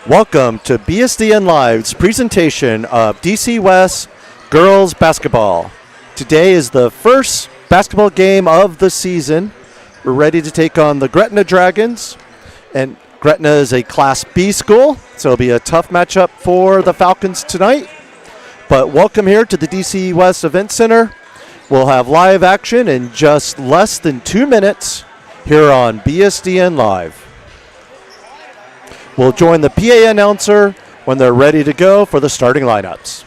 Welcome to BSDN Live's presentation of DC West Girls Basketball. Today is the first basketball game of the season. We're ready to take on the GRETNA Dragons. And GRETNA is a Class B school, so it'll be a tough matchup for the Falcons tonight. But welcome here to the DC West Event Center. We'll have live action in just less than 2 minutes here on BSDN Live. We'll join the PA announcer when they're ready to go for the starting lineups.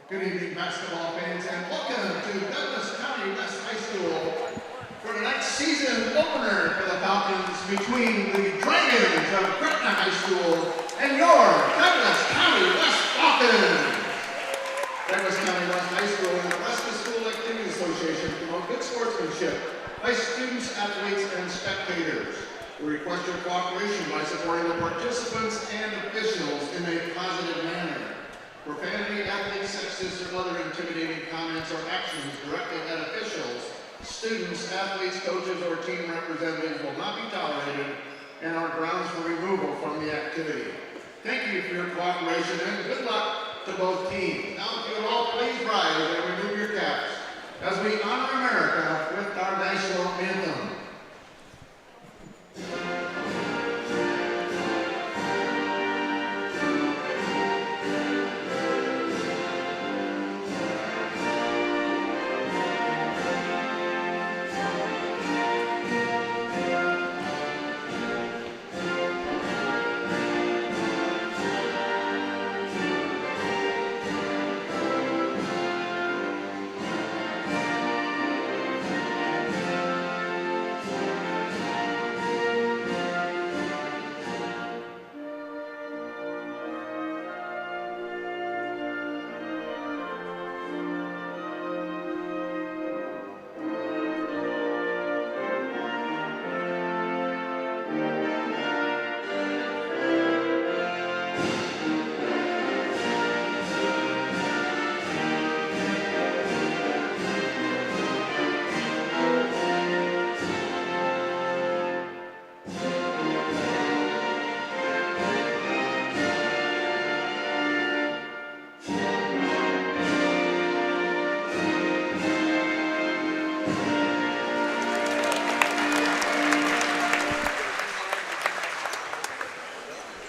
Good evening, basketball fans, and welcome to Douglas County West High School for tonight's season opener for the Falcons between the Dragons of GRETNA High School and your Douglas County West Falcons. Douglas County West High School and the West School Activity Association promote good sportsmanship by students, athletes, and spectators. We request your cooperation by supporting the participants and officials in a positive manner. Profanity, athletes, sexist, or other intimidating comments or actions directed at officials, students, athletes, coaches, or team representatives will not be tolerated and are grounds for removal from the activity. Thank you for your cooperation and good luck to both teams. Now, if you would all please rise and remove your caps as we honor America with our national anthem.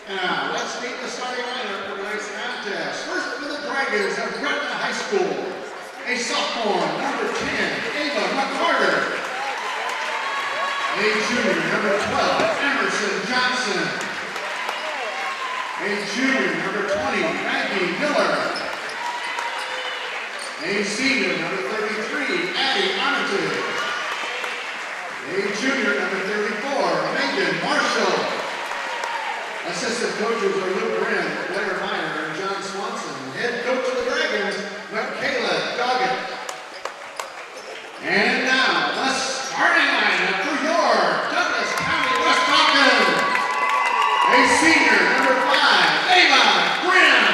Now, let's meet the starting lineup for tonight's contest. First for the Dragons of GRETNA High School, a sophomore, number 10, Ava McCarter. A junior, number 12, Emerson Johnson. A junior, number 20, Maggie Miller. A senior, number 33, Addie Armitage. A junior, number 34, Megan Marshall. Assistant coaches are Luke Graham, Blair Meyer, and John Swanson. Head coach of the Dragons, Michaela Doggett. And now, the starting lineup for your Douglas County West Falcons. A senior, number 5, Ava Graham.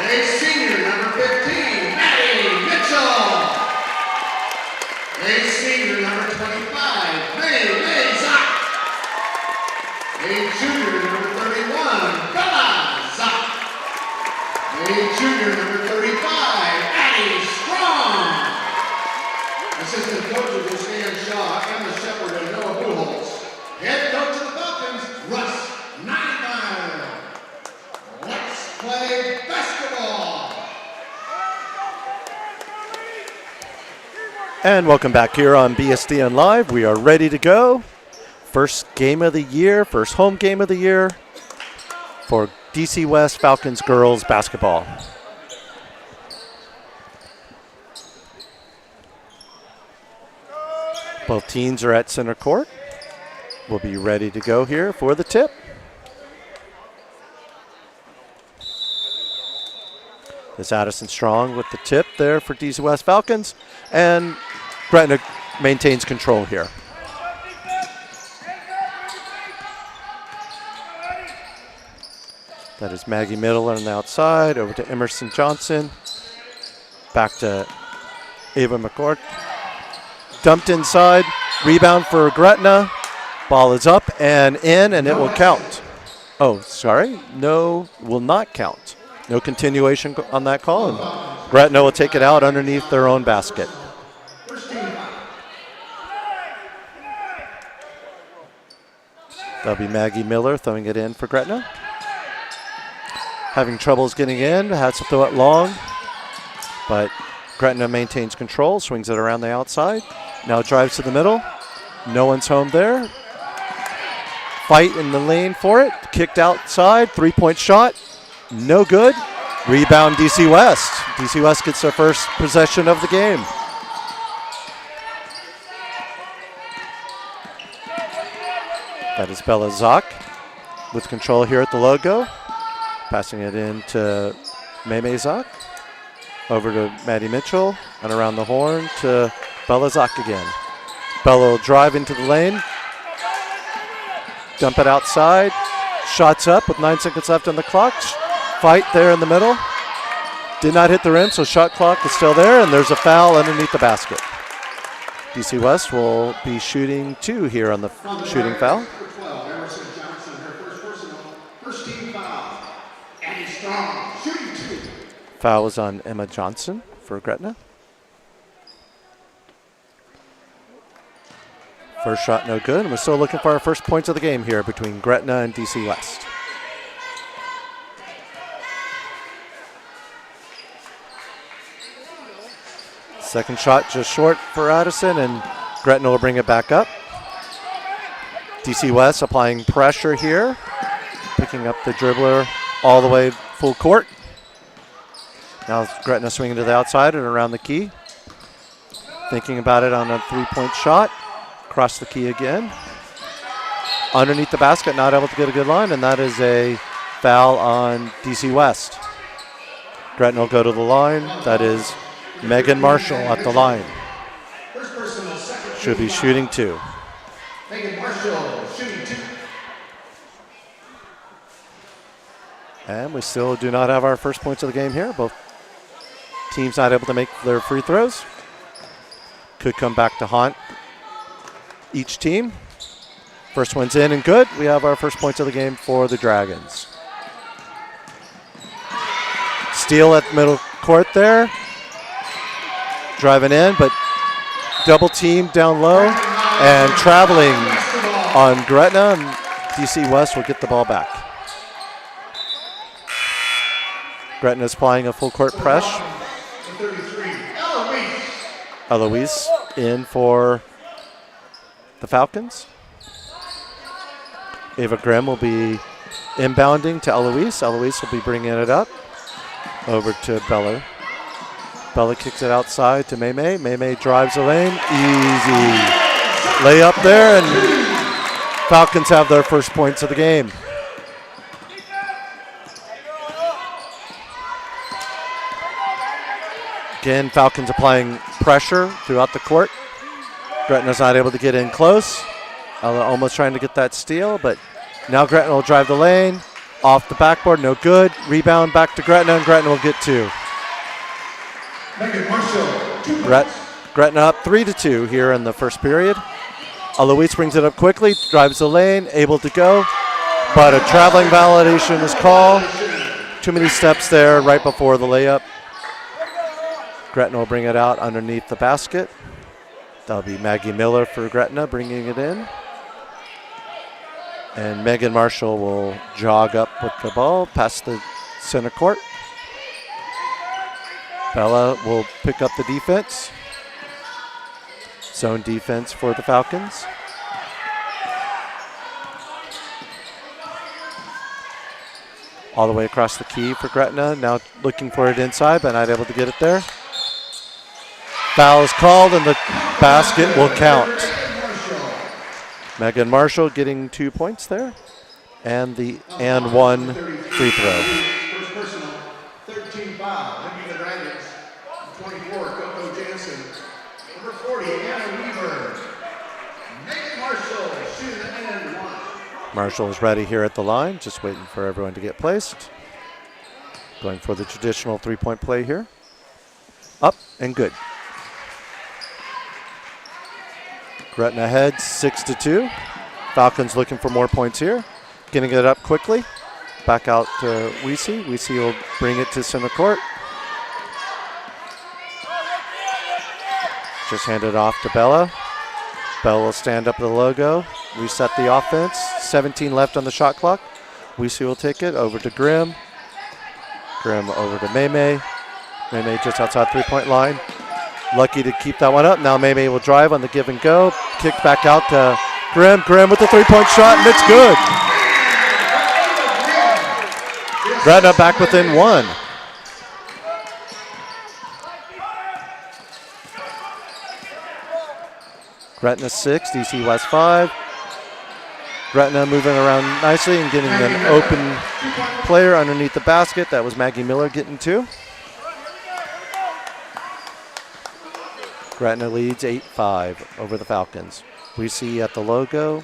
A senior, number 15, Maddie Mitchell. A senior, number 25, May Zach. junior, number 35, Addie Strong. Assistant coaches are Stan Shaw, Emma Shepard, and Noah Buchholz. Head coach of the Falcons, Russ Ninemeyer. Let's play basketball. And welcome back here on BSDN Live. We are ready to go. First game of the year, first home game of the year for DC West Falcons girls basketball. Both teams are at center court. We'll be ready to go here for the tip. This Addison Strong with the tip there for DC West Falcons. And Gretna maintains control here. That is Maggie Middle on the outside, over to Emerson Johnson. Back to Ava McCord. Dumped inside, rebound for Gretna. Ball is up and in, and it will count. Oh, sorry, no, will not count. No continuation on that call, and Gretna will take it out underneath their own basket. That'll be Maggie Miller throwing it in for Gretna. Having troubles getting in, has to throw it long, but Gretna maintains control, swings it around the outside. Now drives to the middle. No one's home there. Fight in the lane for it. Kicked outside, three-point shot. No good. Rebound DC West. DC West gets their first possession of the game. That is Bella Zock with control here at the logo. Passing it in to Maymay Zock. Over to Maddie Mitchell and around the horn to Bella Zock again. Bella will drive into the lane. Dump it outside. Shots up with 9 seconds left on the clock. Fight there in the middle. Did not hit the rim, so shot clock is still there, and there's a foul underneath the basket. DC West will be shooting 2 here on the shooting foul. Foul was on Emma Johnson for Gretna. First shot no good, and we're still looking for our first points of the game here between Gretna and DC West. Second shot just short for Addison, and Gretna will bring it back up. DC West applying pressure here, picking up the dribbler all the way full court. Now Gretna swinging to the outside and around the key. Thinking about it on a three-point shot. Across the key again. Underneath the basket, not able to get a good line, and that is a foul on DC West. Gretna will go to the line. That is Megan Marshall at the line. Should be shooting 2. Megan Marshall shooting 2. And we still do not have our first points of the game here. Both teams not able to make their free throws. Could come back to haunt each team. First one's in and good. We have our first points of the game for the Dragons. Steele at the middle court there. Driving in, but double team down low and traveling on Gretna, and DC West will get the ball back. Gretna is applying a full court press. Eloise in for the Falcons. Ava Grimm will be inbounding to Eloise. Eloise will be bringing it up over to Bella. Bella kicks it outside to Maymay. Maymay drives the lane. Easy layup there, and Falcons have their first points of the game. Again, Falcons applying pressure throughout the court. Gretna's not able to get in close. Almost trying to get that steal, but now Gretna will drive the lane. Off the backboard, no good. Rebound back to Gretna, and Gretna will get 2. Gretna up 3-2 here in the first period. Eloise brings it up quickly, drives the lane, able to go, but a traveling violation is called. too many steps there right before the layup. Gretna will bring it out underneath the basket. That'll be Maggie Miller for Gretna bringing it in. And Megan Marshall will jog up with the ball past the center court. Bella will pick up the defense. Zone defense for the Falcons. All the way across the key for Gretna. Now looking for it inside, but not able to get it there. Foul is called, and the basket will count. Megan Marshall getting 2 points there, and the and one free throw. First personal, 13 foul. Leading the Dragons, 24, Coco Jansen. Number 40, Anna Weaver. Megan Marshall, shooting and one. Marshall is ready here at the line, just waiting for everyone to get placed. Going for the traditional three-point play here. Up and good. Gretna ahead 6-2. Falcons looking for more points here. Getting it up quickly. Back out to Weesey. Weesey will bring it to center court. Just hand it off to Bella. Bella will stand up the logo. Reset the offense. 17 left on the shot clock. Weesey will take it over to Grimm. Grimm over to Maymay. Maymay just outside three-point line. Lucky to keep that one up. Now Maymay will drive on the give and go. Kick back out to Grimm. Grimm with the three-point shot, and it's good. Gretna back within one. Gretna 6, DC West 5. Gretna moving around nicely and getting an open player underneath the basket. That was Maggie Miller getting 2. Gretna leads 8-5 over the Falcons. We see at the logo,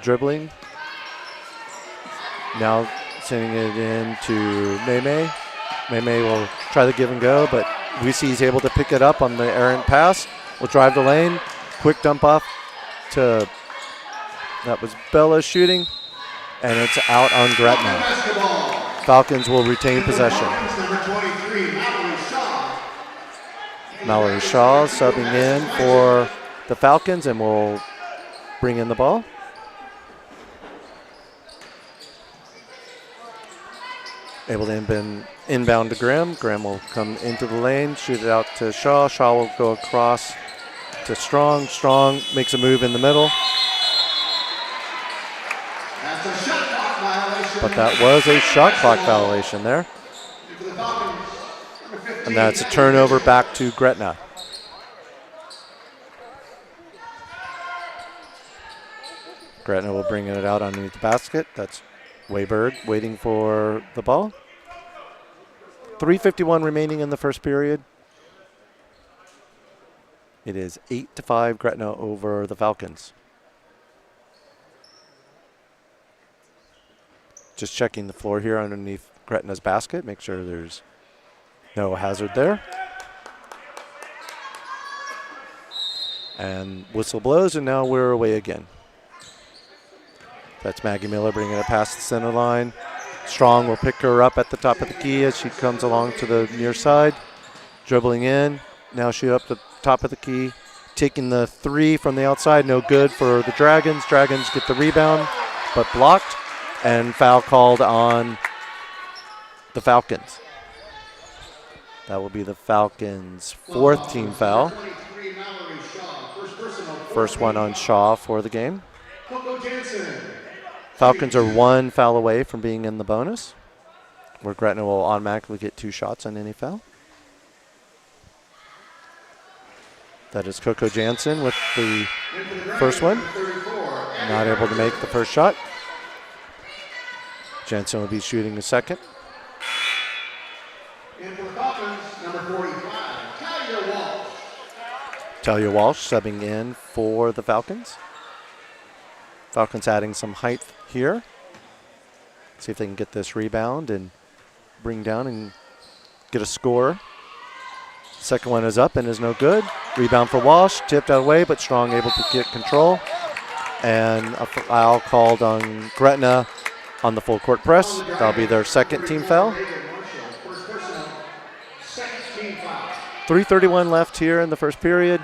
dribbling. Now sending it in to Maymay. Maymay will try the give and go, but we see he's able to pick it up on the errant pass. Will drive the lane. Quick dump off to, that was Bella shooting, and it's out on Gretna. Falcons will retain possession. Mallory Shaw subbing in for the Falcons and will bring in the ball. Able to inbound to Grimm. Grimm will come into the lane, shoot it out to Shaw. Shaw will go across to Strong. Strong makes a move in the middle. But that was a shot clock violation there. And that's a turnover back to Gretna. Gretna will bring it out underneath the basket. That's Waybird waiting for the ball. 3:51 remaining in the first period. It is 8-5 Gretna over the Falcons. Just checking the floor here underneath Gretna's basket. Make sure there's no hazard there. And whistle blows, and now we're away again. That's Maggie Miller bringing it past the center line. Strong will pick her up at the top of the key as she comes along to the near side. Dribbling in. Now she up the top of the key. Taking the three from the outside. No good for the Dragons. Dragons get the rebound, but blocked. And foul called on the Falcons. That will be the Falcons' fourth team foul. First one on Shaw for the game. Falcons are one foul away from being in the bonus, where Gretna will automatically get 2 shots on any foul. That is Coco Jansen with the first one. Not able to make the first shot. Jansen will be shooting the second. And for the Falcons, number 45, Talia Walsh. Talia Walsh subbing in for the Falcons. Falcons adding some height here. See if they can get this rebound and bring down and get a score. Second one is up and is no good. Rebound for Walsh, tipped out away, but Strong able to get control. And a foul called on Gretna on the full court press. That'll be their second team foul. 3:31 left here in the first period.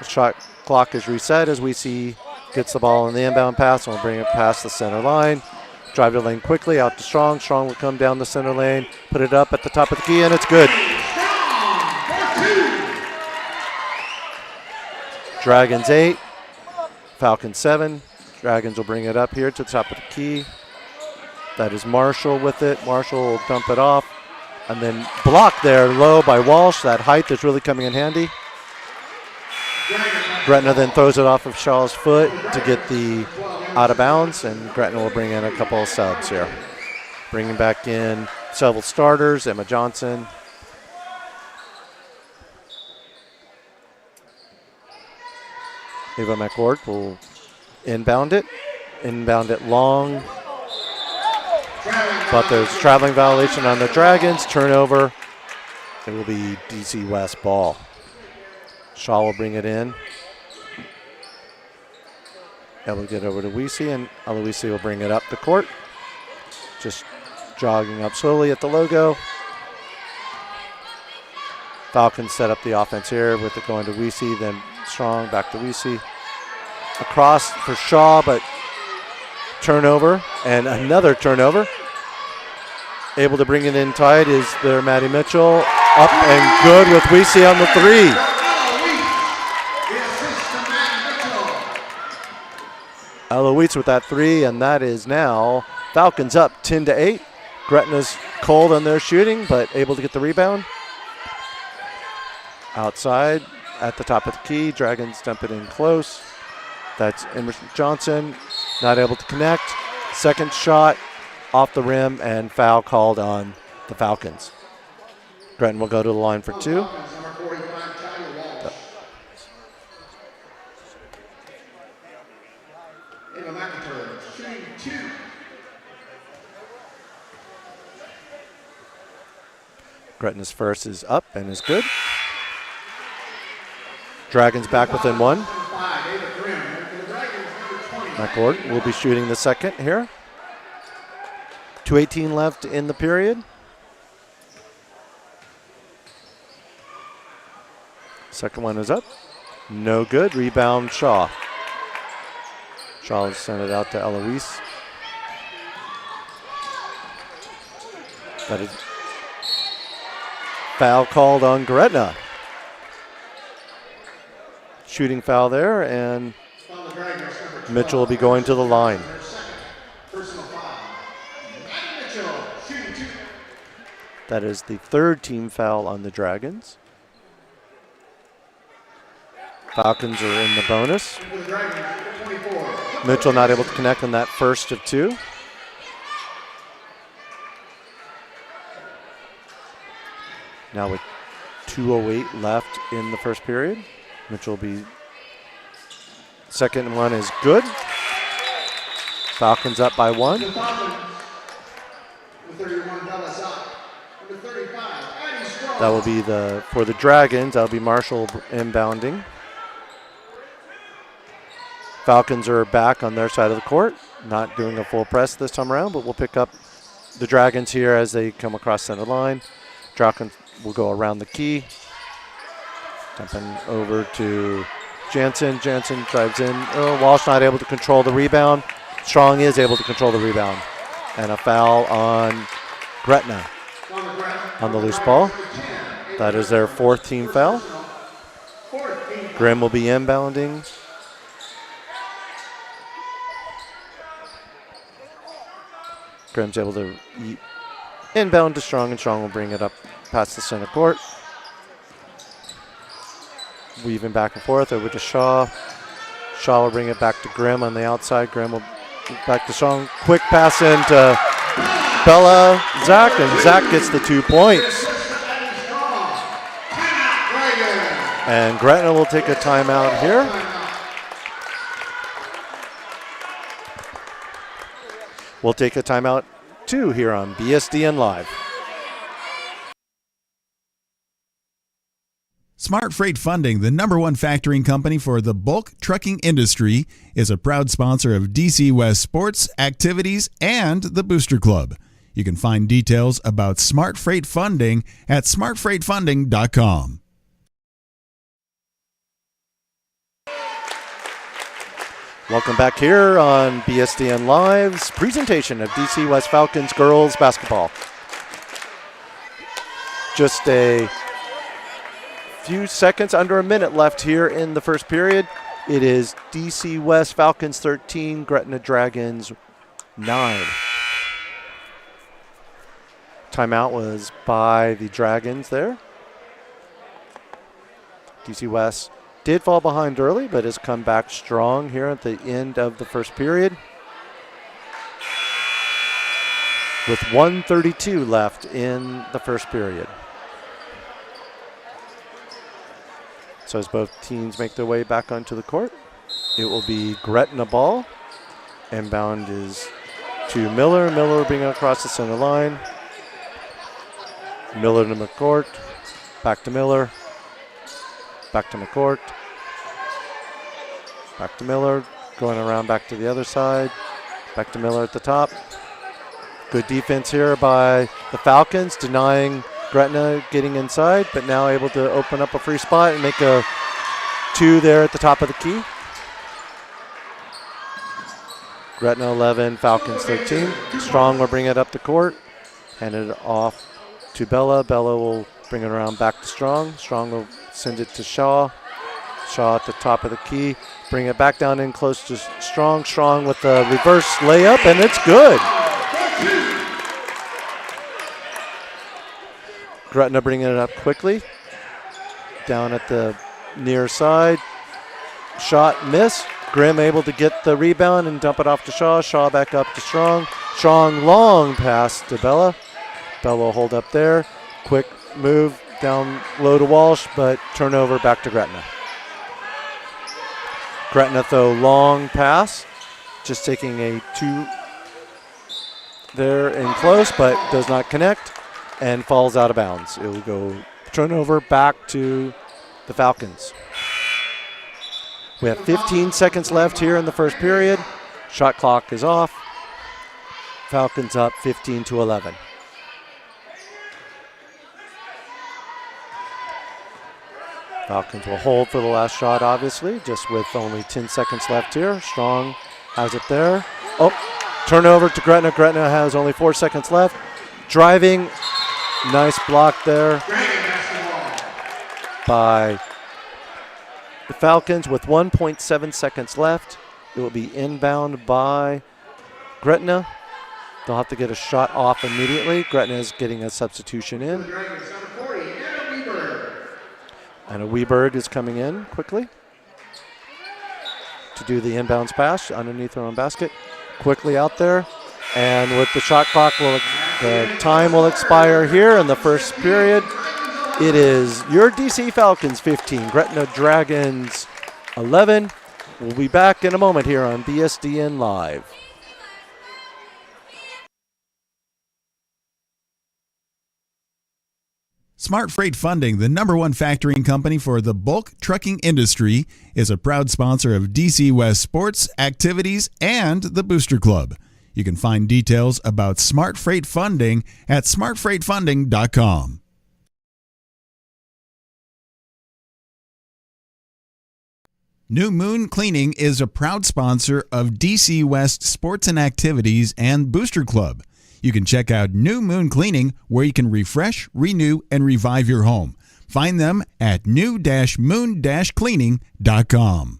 The shot clock is reset as we see gets the ball in the inbound pass and will bring it past the center line. Drive the lane quickly out to Strong. Strong will come down the center lane, put it up at the top of the key, and it's good. Dragons 8, Falcons 7. Dragons will bring it up here to the top of the key. That is Marshall with it. Marshall will dump it off. And then blocked there low by Walsh. That height is really coming in handy. Gretna then throws it off of Shaw's foot to get the out of bounds, and Gretna will bring in a couple of subs here. Bringing back in several starters, Emma Johnson. Ava McCord will inbound it long. But there's traveling violation on the Dragons. Turnover. It will be DC West ball. Shaw will bring it in. That will get over to Weesey, and Aloisi will bring it up the court. Just jogging up slowly at the logo. Falcons set up the offense here with it going to Weesey, then Strong, back to Weesey. Across for Shaw, but turnover, and another turnover. Able to bring it in tight is there Maddie Mitchell. Up and good with Weesey on the three. Eloise with that three, and that is now Falcons up 10-8. Gretna's cold on their shooting, but able to get the rebound. Outside at the top of the key, Dragons dump it in close. That's Emerson Johnson, not able to connect. Second shot off the rim, and foul called on the Falcons. Gretna will go to the line for two. Gretna's first is up and is good. Dragons back within one. McCord will be shooting the second here. 2:18 left in the period. Second one is up. No good. Rebound Shaw. Shaw will send it out to Eloise. That is foul called on Gretna. Shooting foul there, and Mitchell will be going to the line. That is the third team foul on the Dragons. Falcons are in the bonus. Mitchell not able to connect on that first of two. Now with 2:08 left in the first period, Mitchell will be second one is good. Falcons up by one. That will be for the Dragons. That'll be Marshall inbounding. Falcons are back on their side of the court, not doing a full press this time around, but we'll pick up the Dragons here as they come across center line. Dragons will go around the key. Dumping over to Jansen. Jansen drives in. Walsh not able to control the rebound. Strong is able to control the rebound. And a foul on Gretna on the loose ball. That is their fourth team foul. Grimm will be inbounding. Grimm's able to inbound to Strong, and Strong will bring it up past the center court. Weaving back and forth over to Shaw. Shaw will bring it back to Grimm on the outside. Grimm will back to Strong. Quick pass into Bella Zach, and Zach gets the 2 points. And Gretna will take a timeout here. We'll take a timeout too here on BSDN Live. Smart Freight Funding, the #1 factoring company for the bulk trucking industry, is a proud sponsor of DC West sports, activities, and the Booster Club. You can find details about Smart Freight Funding at smartfreightfunding.com. Welcome back here on BSDN Live's presentation of DC West Falcons girls basketball. Just a few seconds, under a minute left here in the first period. It is DC West Falcons 13, Gretna Dragons 9. Timeout was by the Dragons there. DC West did fall behind early, but has come back strong here at the end of the first period. With 1:32 left in the first period. So as both teams make their way back onto the court, it will be Gretna ball. Inbound is to Miller. Miller will bring it across the center line. Miller to McCourt. Back to Miller. Back to McCourt. Back to Miller. Going around back to the other side. Back to Miller at the top. Good defense here by the Falcons, denying Gretna getting inside, but now able to open up a free spot and make a 2 there at the top of the key. Gretna 11, Falcons 13. Strong will bring it up the court. Hand it off to Bella. Bella will bring it around back to Strong. Strong will send it to Shaw. Shaw at the top of the key. Bring it back down in close to Strong. Strong with the reverse layup, and it's good. Gretna bringing it up quickly. Down at the near side. Shot miss. Grimm able to get the rebound and dump it off to Shaw. Shaw back up to Strong. Strong long pass to Bella. Bella will hold up there. Quick move down low to Walsh, but turnover back to Gretna. Gretna though long pass. Just taking a 2 there in close, but does not connect. And falls out of bounds. It will go turnover back to the Falcons. We have 15 seconds left here in the first period. Shot clock is off. Falcons up 15-11. Falcons will hold for the last shot, obviously, just with only 10 seconds left here. Strong has it there. Oh, turnover to Gretna. Gretna has only 4 seconds left. Driving. Nice block there by the Falcons with 1.7 seconds left. It will be inbound by Gretna. They'll have to get a shot off immediately. Gretna is getting a substitution in. And a Weberg is coming in quickly to do the inbounds pass underneath her own basket. Quickly out there. And with the shot clock, the time will expire here in the first period. It is your DC Falcons 15, Gretna Dragons 11. We'll be back in a moment here on BSDN Live. Smart Freight Funding, the #1 factoring company for the bulk trucking industry, is a proud sponsor of DC West sports, activities, and the Booster Club. You can find details about Smart Freight Funding at smartfreightfunding.com. New Moon Cleaning is a proud sponsor of DC West Sports and Activities and Booster Club. You can check out New Moon Cleaning, where you can refresh, renew, and revive your home. Find them at new-moon-cleaning.com.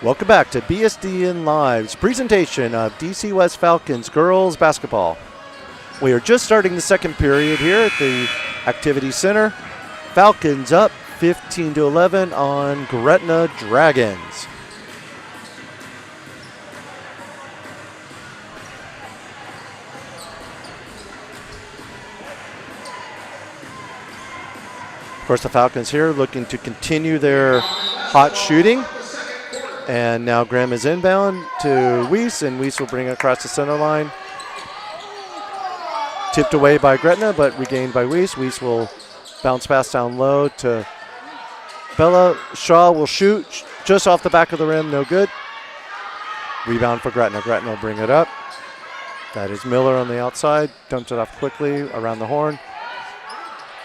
Welcome back to BSDN Live's presentation of DC West Falcons girls basketball. We are just starting the second period here at the Activity Center. Falcons up 15-11 on Gretna Dragons. Of course, the Falcons here looking to continue their hot shooting. And now Graham is inbound to Weiss, and Weiss will bring it across the center line. Tipped away by Gretna, but regained by Weiss. Weiss will bounce pass down low to Bella. Shaw will shoot just off the back of the rim, no good. Rebound for Gretna. Gretna will bring it up. That is Miller on the outside. Dumped it off quickly around the horn.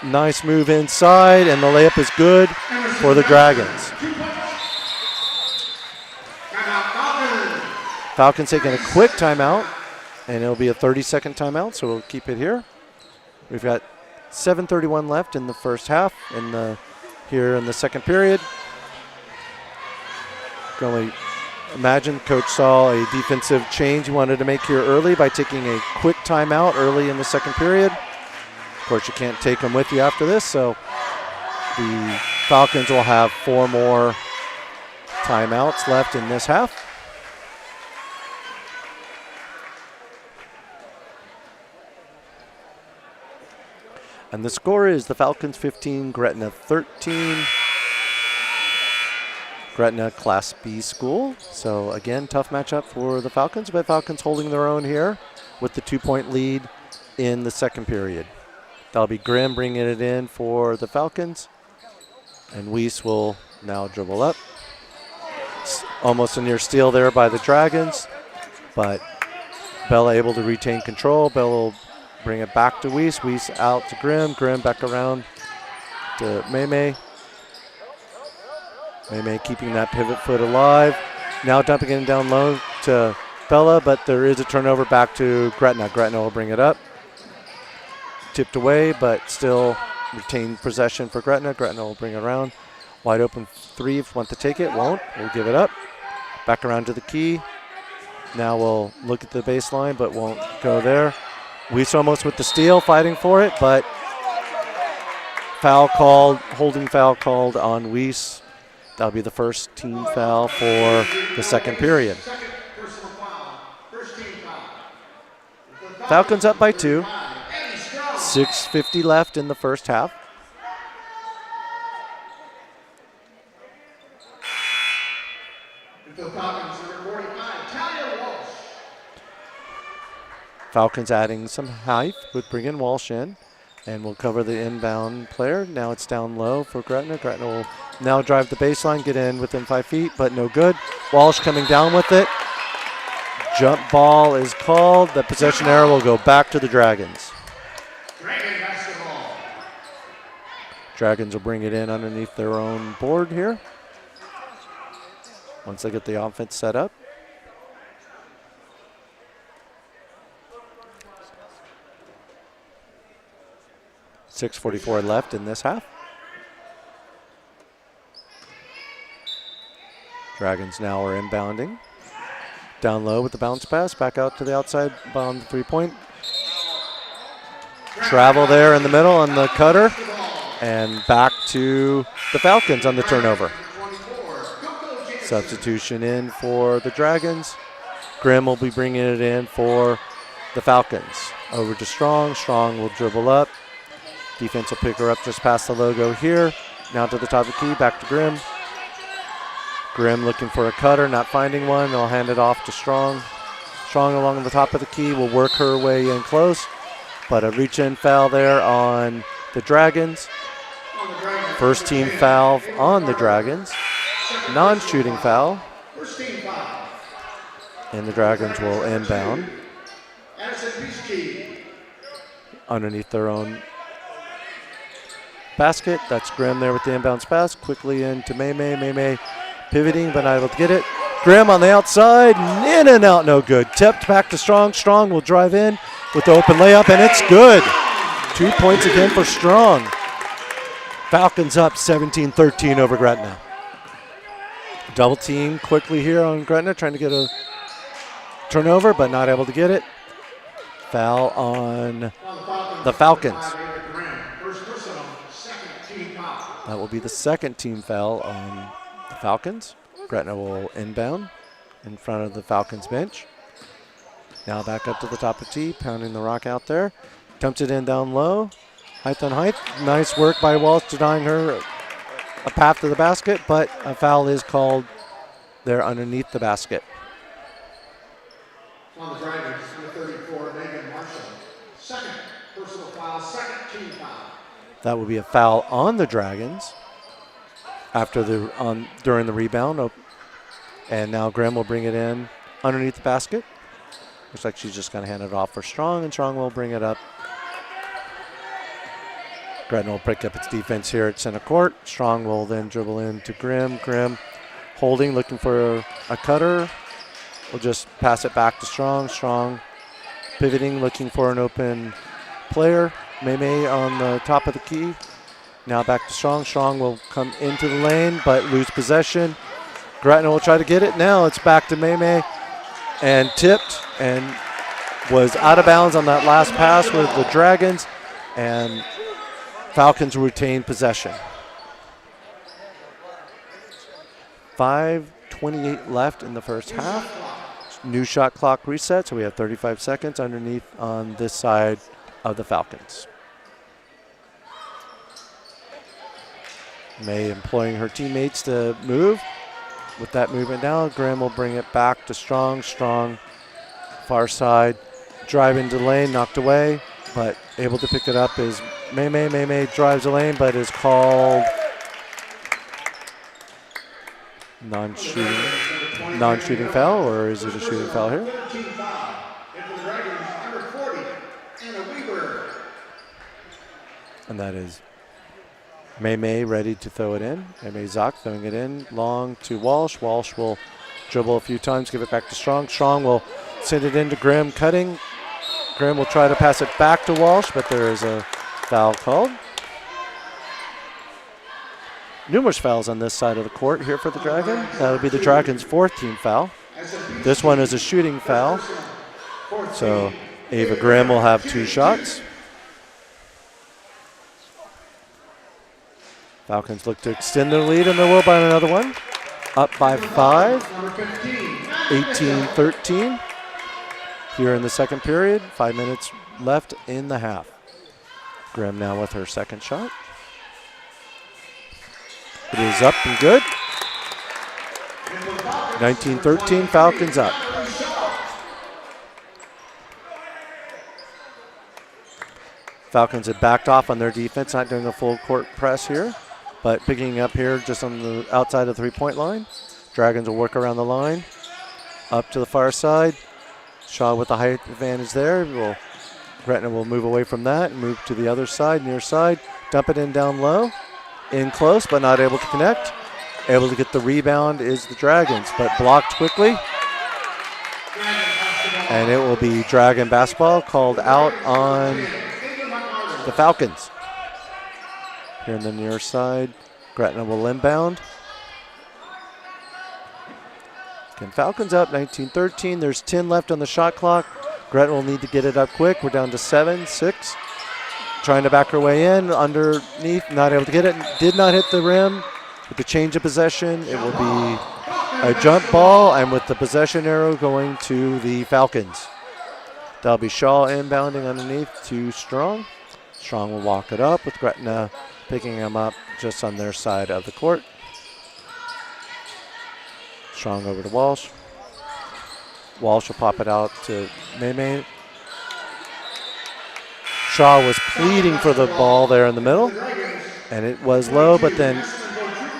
Nice move inside, and the layup is good for the Dragons. Falcons taking a quick timeout, and it'll be a 30-second timeout, so we'll keep it here. We've got 7:31 left in the first half, here in the second period. Can only imagine Coach saw a defensive change he wanted to make here early by taking a quick timeout early in the second period. Of course, you can't take them with you after this, so the Falcons will have 4 more timeouts left in this half. And the score is the Falcons 15, Gretna 13. Gretna Class B school. So again, tough matchup for the Falcons, but Falcons holding their own here with the 2-point lead in the second period. That'll be Grimm bringing it in for the Falcons. And Weiss will now dribble up. Almost a near steal there by the Dragons, but Bella able to retain control. Bella will bring it back to Weiss. Weiss out to Grimm. Grimm back around to Maymay. Maymay keeping that pivot foot alive. Now dumping it down low to Bella, but there is a turnover back to Gretna. Gretna will bring it up. Tipped away, but still retained possession for Gretna. Gretna will bring it around. Wide open three if you want to take it. Won't. We'll give it up. Back around to the key. Now we'll look at the baseline, but won't go there. Weiss almost with the steal, fighting for it, but foul called, holding foul called on Weiss. That'll be the first team foul for the second period. Falcons up by 2. 6:50 left in the first half. Falcons adding some height with bringing Walsh in, and we'll cover the inbound player. Now it's down low for Gretna. Gretna will now drive the baseline, get in within 5 feet, but no good. Walsh coming down with it. Jump ball is called. The possession error will go back to the Dragons. Dragons will bring it in underneath their own board here once they get the offense set up. .6:44 left in this half. Dragons now are inbounding. Down low with the bounce pass, back out to the outside on the 3-point. Travel there in the middle on the cutter, and back to the Falcons on the turnover. Substitution in for the Dragons. Grimm will be bringing it in for the Falcons. Over to Strong. Strong will dribble up. Defense will pick her up just past the logo here. Now to the top of the key, back to Grimm. Grimm looking for a cutter, not finding one. They'll hand it off to Strong. Strong along the top of the key will work her way in close, but a reach-in foul there on the Dragons. First team foul on the Dragons. Non-shooting foul. And the Dragons will inbound underneath their own basket. That's Grimm there with the inbounds pass. Quickly into Maymay. Maymay pivoting, but not able to get it. Grimm on the outside, in and out, no good. Tipped back to Strong. Strong will drive in with the open layup, and it's good. 2 points again for Strong. Falcons up 17-13 over Gretna. Double team quickly here on Gretna, trying to get a turnover, but not able to get it. Foul on the Falcons. That will be the second team foul on the Falcons. Gretna will inbound in front of the Falcons bench. Now back up to the top of tee, pounding the rock out there. Dumps it in down low. Height on height. Nice work by Walsh, denying her a path to the basket, but a foul is called there underneath the basket. On the Dragons, number 34, Megan Marshall. Second. personal foul, second team foul. That would be a foul on the Dragons after during the rebound. And now Grimm will bring it in underneath the basket. Looks like she's just going to hand it off for Strong, and Strong will bring it up. Gretna will pick up its defense here at center court. Strong will then dribble into Grimm. Grimm holding, looking for a cutter. We'll just pass it back to Strong. Strong pivoting, looking for an open player. May on the top of the key. Now back to Strong. Strong will come into the lane, but lose possession. Gretna will try to get it. Now it's back to May and tipped and was out of bounds on that last pass with the Dragons, and Falcons retain possession. 5:28 left in the first half. New shot clock reset, so we have 35 seconds underneath on this side of the Falcons. May employing her teammates to move. With that movement now, Graham will bring it back to Strong. Strong, far side, drive into the lane, knocked away, but able to pick it up is May. May drives the lane, but is called non-shooting foul, or is it a shooting foul here? And that is May ready to throw it in. May Zock throwing it in long to Walsh. Walsh will dribble a few times, give it back to Strong. Strong will send it into Grimm, cutting. Grimm will try to pass it back to Walsh, but there is a foul called. Numerous fouls on this side of the court here for the Dragon. That would be the Dragons' fourth team foul. This one is a shooting foul. So Ava Grimm will have 2 shots. Falcons look to extend their lead, and they will by another one. Up by 5, 18-13. Here in the second period, 5 minutes left in the half. Grimm now with her second shot. It is up and good. 19-13, Falcons up. Falcons had backed off on their defense, not doing a full court press here, but picking up here just on the outside of the 3-point line. Dragons will work around the line, up to the far side. Shaw with the height advantage there. Gretna will move away from that and move to the other side, near side. Dump it in down low. In close, but not able to connect. Able to get the rebound is the Dragons, but blocked quickly. And it will be Dragon basketball called out on the Falcons. Here on the near side, Gretna will inbound. Again, Falcons up 19-13. There's 10 left on the shot clock. Gretna will need to get it up quick. We're down to 7, 6. Trying to back her way in, underneath, not able to get it. Did not hit the rim. With the change of possession, it will be a jump ball, and with the possession arrow going to the Falcons. That'll be Shaw inbounding underneath to Strong. Strong will walk it up with Gretna picking him up just on their side of the court. Strong over to Walsh. Walsh will pop it out to May. Shaw was pleading for the ball there in the middle, and it was low, but then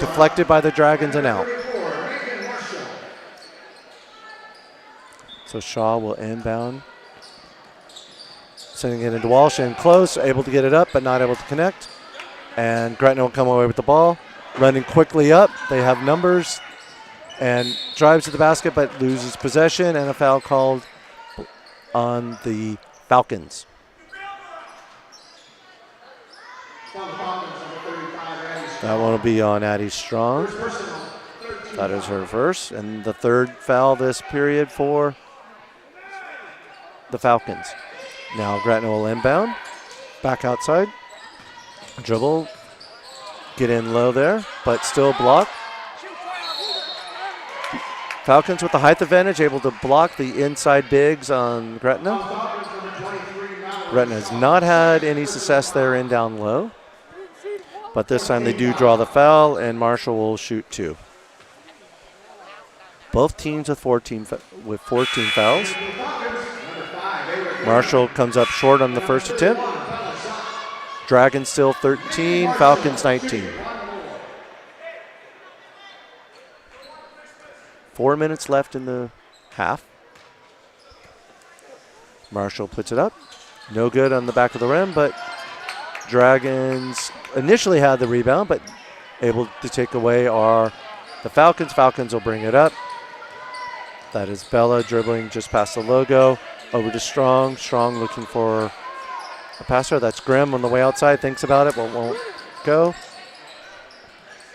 deflected by the Dragons and out. So Shaw will inbound, sending it into Walsh and close, able to get it up, but not able to connect. And Gretna will come away with the ball, running quickly up. They have numbers and drives to the basket, but loses possession, and a foul called on the Falcons. That one will be on Addie Strong. That is her first, and the third foul this period for the Falcons. Now Gretna will inbound, back outside, dribble, get in low there, but still block. Falcons with the height advantage, able to block the inside bigs on Gretna. Gretna has not had any success there in down low, but this time they do draw the foul, and Marshall will shoot 2. Both teams with 14 fouls. Marshall comes up short on the first attempt. Dragons still 13, Falcons 19. 4 minutes left in the half. Marshall puts it up. No good on the back of the rim, but Dragons initially had the rebound, but able to take away are the Falcons. Falcons will bring it up. That is Bella dribbling just past the logo. Over to Strong. Strong looking for a passer. That's Grimm on the way outside. Thinks about it, but won't go.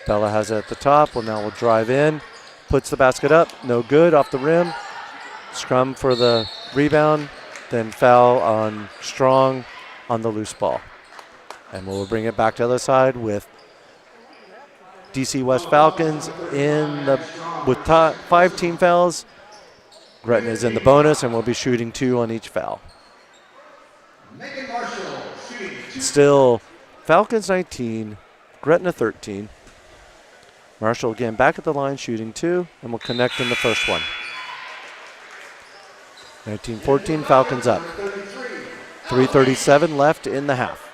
Bella has it at the top. Well, now we'll drive in. Puts the basket up. No good off the rim. Scrum for the rebound. Then foul on Strong on the loose ball. And we'll bring it back to the other side with DC West Falcons with 5 team fouls. Gretna is in the bonus, and we'll be shooting 2 on each foul. Still, Falcons 19, Gretna 13. Marshall again back at the line shooting 2, and we'll connect in the first one. 19-14, Falcons up. 3:37 left in the half.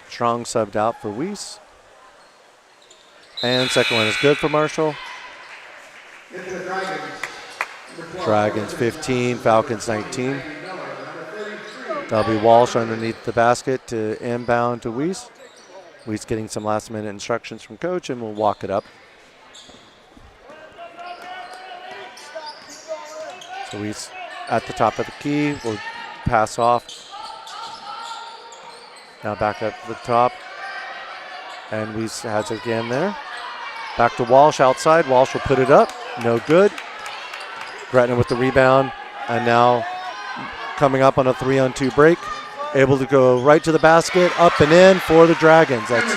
Strong subbed out for Weiss. And second one is good for Marshall. Dragons 15, Falcons 19. That'll be Walsh underneath the basket to inbound to Weiss. Weiss getting some last minute instructions from coach, and we'll walk it up. So Weiss at the top of the key, will pass off. Now back up to the top. And Weiss has it again there. Back to Walsh outside. Walsh will put it up. No good. Gretna with the rebound. And now coming up on a 3-on-2 break. Able to go right to the basket, up and in for the Dragons. That's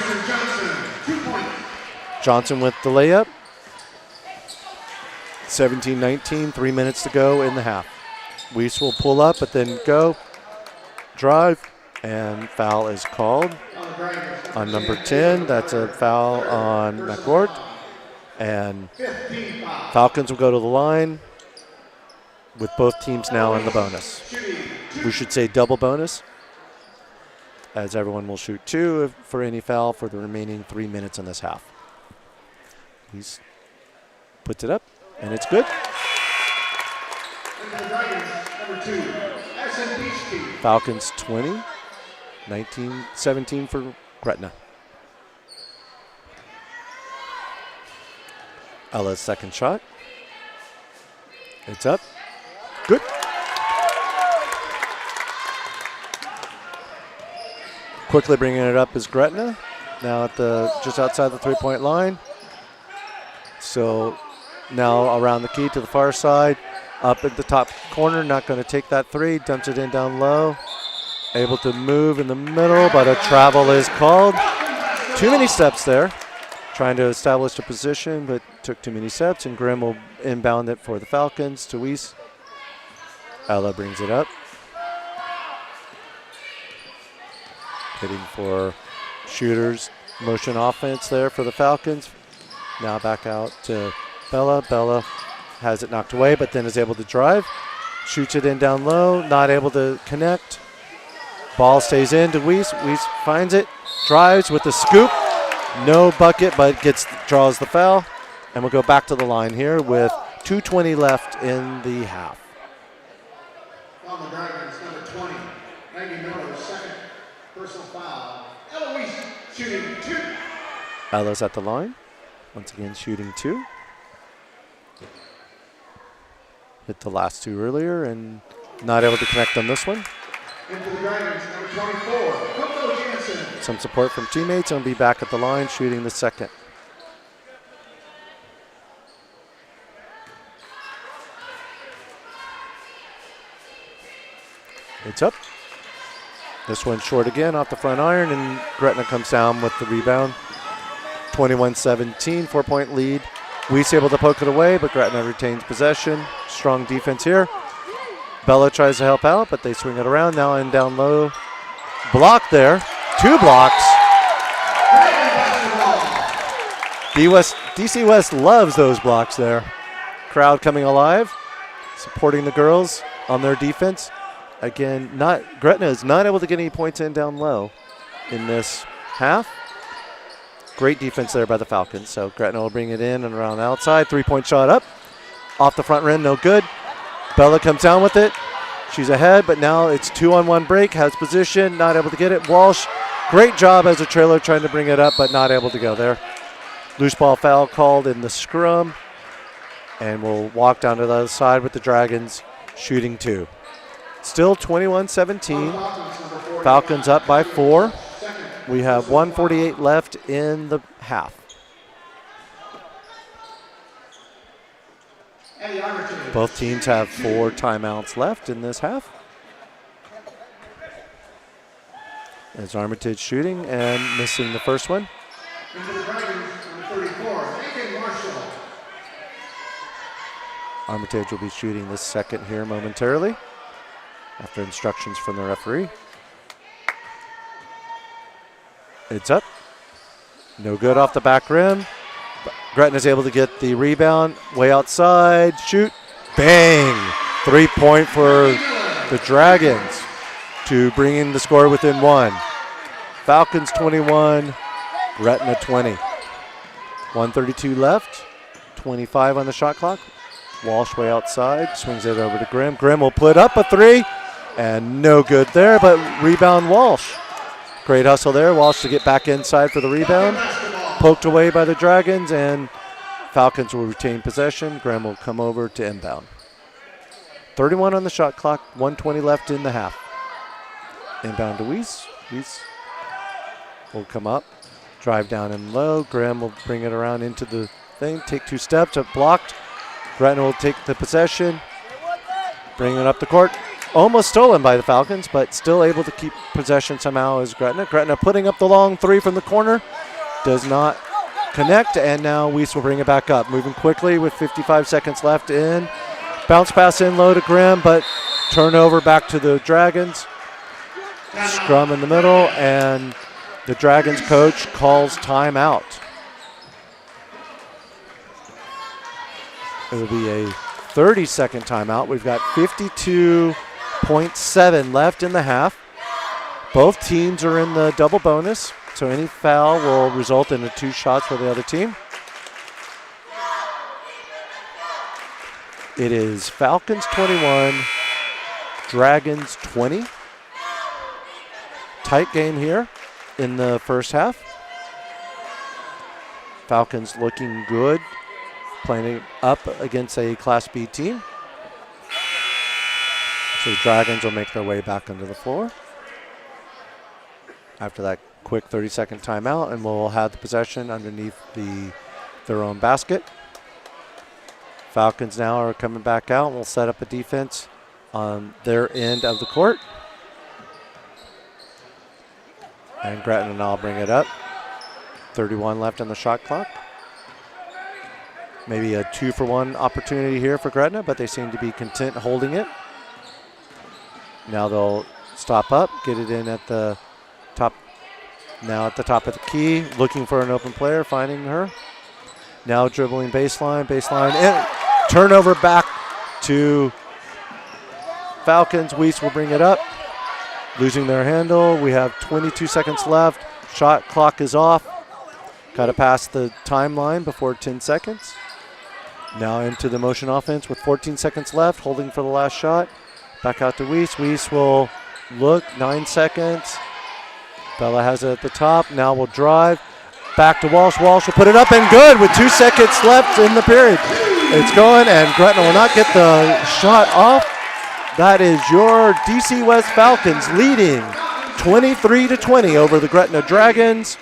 Johnson with the layup. 17-19, 3 minutes to go in the half. Weiss will pull up, but then go, drive, and foul is called on number 10. That's a foul on McWard. And Falcons will go to the line with both teams now in the bonus. We should say double bonus, as everyone will shoot 2 for any foul for the remaining 3 minutes in this half. He puts it up, and it's good. Falcons 20, 19-17 for Gretna. Ella's second shot. It's up. Good. Quickly bringing it up is Gretna. Now at just outside the 3-point line. So now around the key to the far side. Up at the top corner, not going to take that 3. Dumps it in down low. Able to move in the middle, but a travel is called. Too many steps there. Trying to establish a position, but took too many steps, and Grimm will inbound it for the Falcons to Weiss. Ella brings it up. Hitting for shooters. Motion offense there for the Falcons. Now back out to Bella. Bella has it knocked away, but then is able to drive. Shoots it in down low, not able to connect. Ball stays in to Weiss. Weiss finds it, drives with the scoop. No bucket, but draws the foul. And we'll go back to the line here with 2:20 left in the half. On the Dragons, number 20, Maggie Miller, second personal foul. Ella Weiss shooting 2. Ella's at the line. Once again, shooting 2. Hit the last 2 earlier and not able to connect on this one. Into the Dragons, number 24, Coco Jansen. Some support from teammates and will be back at the line shooting the second. It's up. This one's short again off the front iron, and Gretna comes down with the rebound. 21-17, 4-point lead. Weiss able to poke it away, but Gretna retains possession. Strong defense here. Bella tries to help out, but they swing it around. Now in down low. Block there. 2 blocks. DC West loves those blocks there. Crowd coming alive, supporting the girls on their defense. Again, Gretna is not able to get any points in down low in this half. Great defense there by the Falcons. So Gretna will bring it in and around the outside. 3-point shot up. Off the front rim, no good. Bella comes down with it. She's ahead, but now it's 2-on-1 break. Has position, not able to get it. Walsh, great job as a trailer trying to bring it up, but not able to go there. Loose ball foul called in the scrum. And we'll walk down to the other side with the Dragons shooting 2. Still 21-17. Falcons up by 4. We have 1:48 left in the half. Both teams have 4 timeouts left in this half. As Armitage shooting and missing the first one. Armitage will be shooting the second here momentarily after instructions from the referee. It's up. No good off the back rim. Gretna's able to get the rebound. Way outside. Shoot. Bang. 3-point for the Dragons to bring in the score within 1. Falcons 21, Gretna 20. 1:32 left. 25 on the shot clock. Walsh way outside. Swings it over to Grimm. Grimm will put up a 3. And no good there, but rebound Walsh. Great hustle there. Walsh to get back inside for the rebound. Poked away by the Dragons, and Falcons will retain possession. Graham will come over to inbound. 31 on the shot clock, 1:20 left in the half. Inbound to Weiss. Weiss will come up, drive down and low. Graham will bring it around into the thing, take 2 steps, blocked. Gretna will take the possession, bring it up the court. Almost stolen by the Falcons, but still able to keep possession somehow is Gretna. Gretna putting up the long 3 from the corner. Does not connect, and now Weiss will bring it back up. Moving quickly with 55 seconds left in. Bounce pass in low to Grimm, but turnover back to the Dragons. Scrum in the middle, and the Dragons coach calls timeout. It'll be a 30-second timeout. We've got 52.7 left in the half. Both teams are in the double bonus, so any foul will result in 2 shots for the other team. It is Falcons 21, Dragons 20. Tight game here in the first half. Falcons looking good, playing up against a Class B team. So the Dragons will make their way back onto the floor after that quick 30-second timeout, and we'll have the possession underneath their own basket. Falcons now are coming back out, and we'll set up a defense on their end of the court. And Gretna and I'll bring it up. 31 left on the shot clock. Maybe a 2-for-1 opportunity here for Gretna, but they seem to be content holding it. Now they'll stop up, get it in at the top. Now at the top of the key, looking for an open player, finding her. Now dribbling baseline, and turnover back to Falcons. Weiss will bring it up, losing their handle. We have 22 seconds left. Shot clock is off. Got to pass the timeline before 10 seconds. Now into the motion offense with 14 seconds left, holding for the last shot. Back out to Weiss. Weiss will look, 9 seconds. Bella has it at the top. Now will drive. Back to Walsh. Walsh will put it up and good with 2 seconds left in the period. It's going, and Gretna will not get the shot off. That is your DC West Falcons leading 23-20 over the Gretna Dragons.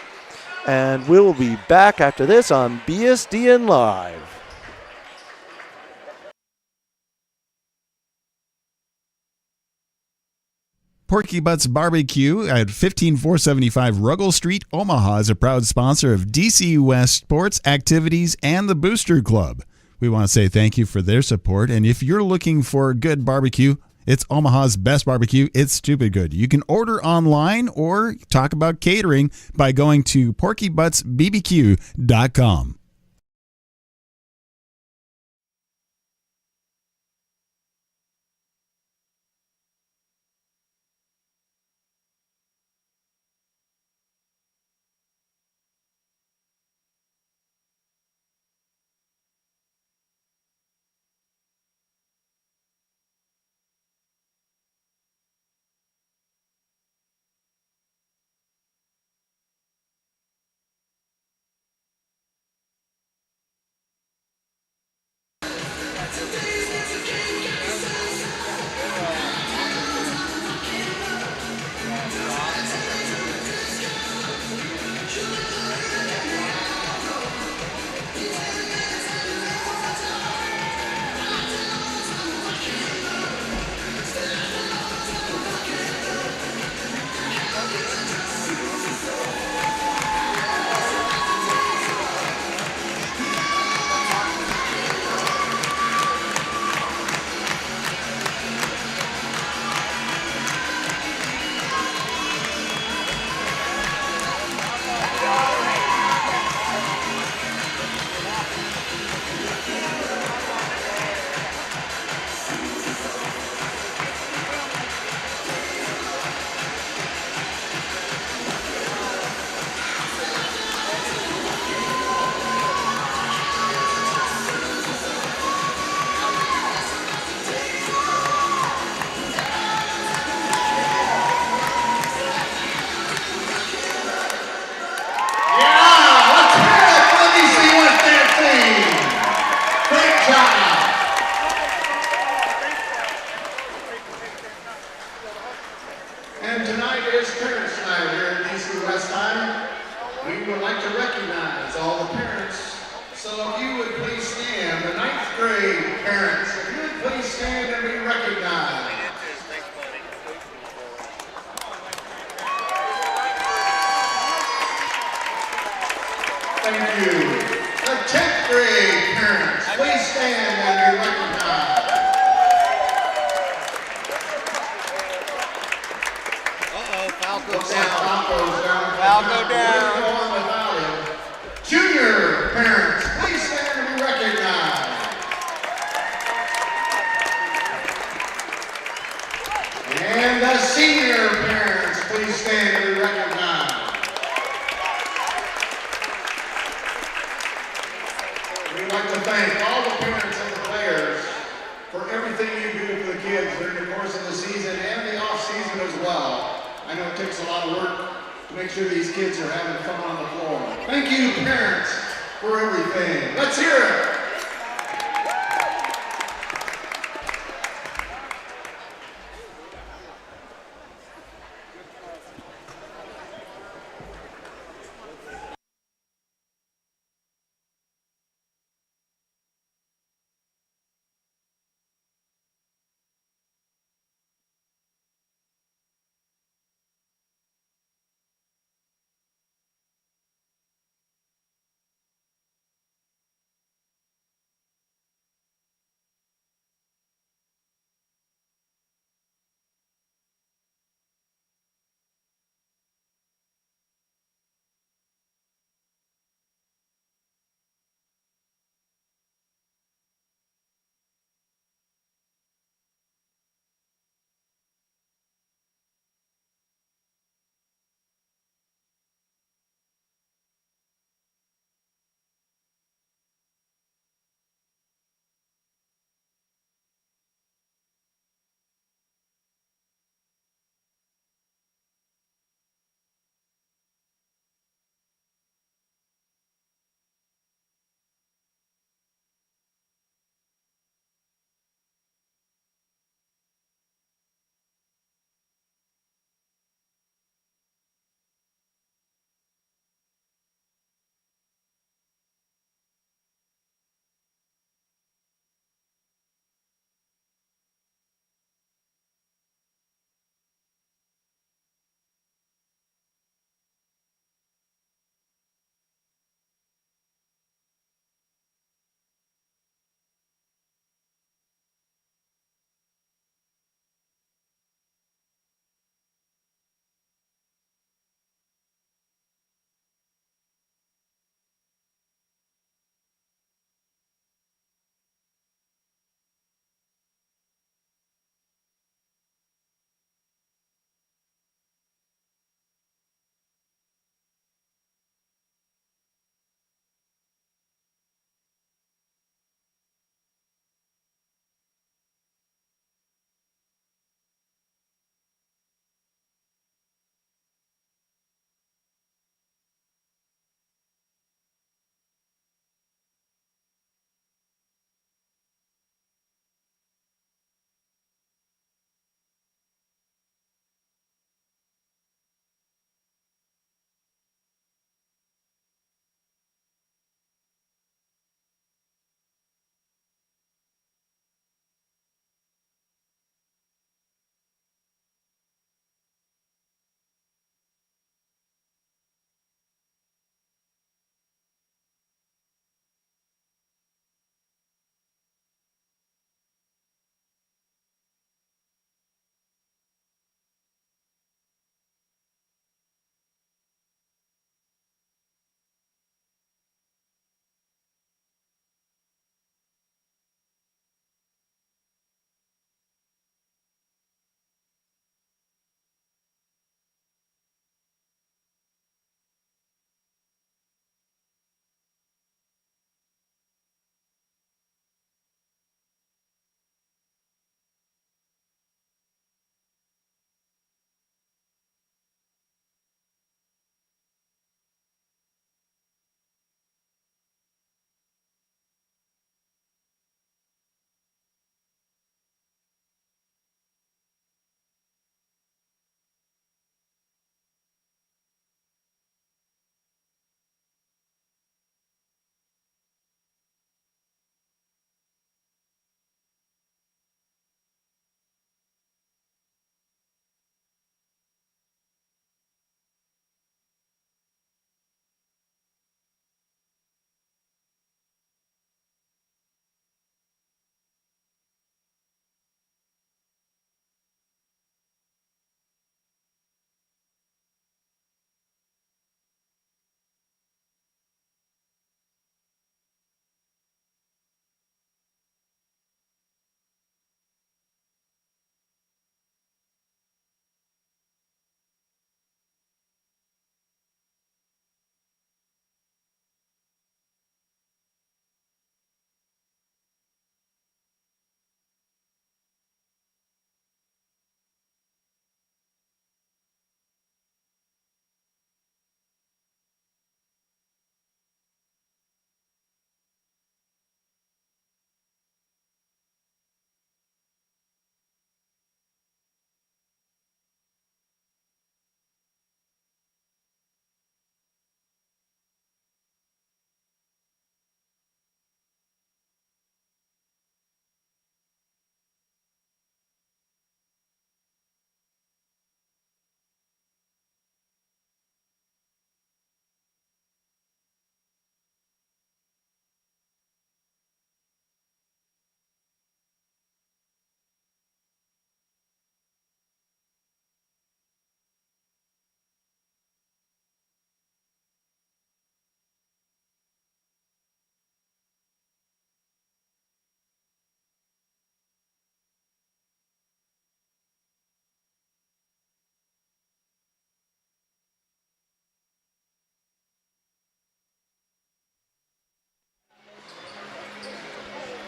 And we will be back after this on BSDN Live. Porky Butts Barbecue at 15475 Ruggles Street, Omaha is a proud sponsor of DC West Sports, Activities, and the Booster Club. We want to say thank you for their support, and if you're looking for good barbecue, it's Omaha's best barbecue. It's stupid good. You can order online or talk about catering by going to porkybuttsbbq.com. And tonight is Parents' Night here at DC West High. We would like to recognize all the parents. So if you would please stand, the ninth grade parents, if you would please stand and be recognized. Thank you. The 10th grade parents, please stand and be recognized. Falco's Looks like down. Falco's down. Falco down. We're going to go on without him. Junior parents, please stand and be recognized. And the senior parents, please stand and be recognized. We'd like to thank all the parents and the players for everything you do for the kids during the course of the season and the off season as well. I know it takes a lot of work to make sure these kids are having fun on the floor. Thank you, parents, for everything. Let's hear it.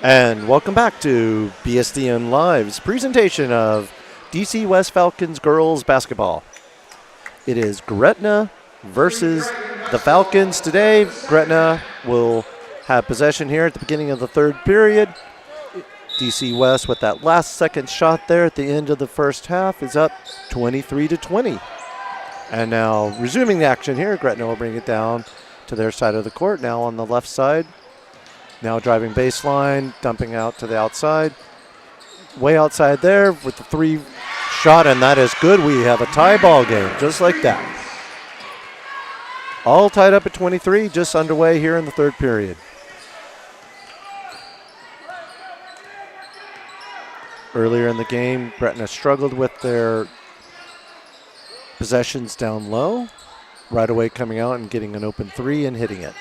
And welcome back to BSDN Live's presentation of DC West Falcons girls basketball. It is Gretna versus the Falcons today. Gretna will have possession here at the beginning of the third period. DC West with that last second shot there at the end of the first half is up 23-20. And now resuming the action here, Gretna will bring it down to their side of the court, now on the left side. Now driving baseline, dumping out to the outside. Way outside there with the three shot, and that is good. We have a tie ball game, just like that. All tied up at 23, just underway here in the third period. Earlier in the game, Gretna struggled with their possessions down low. Right away coming out and getting an open three and hitting it.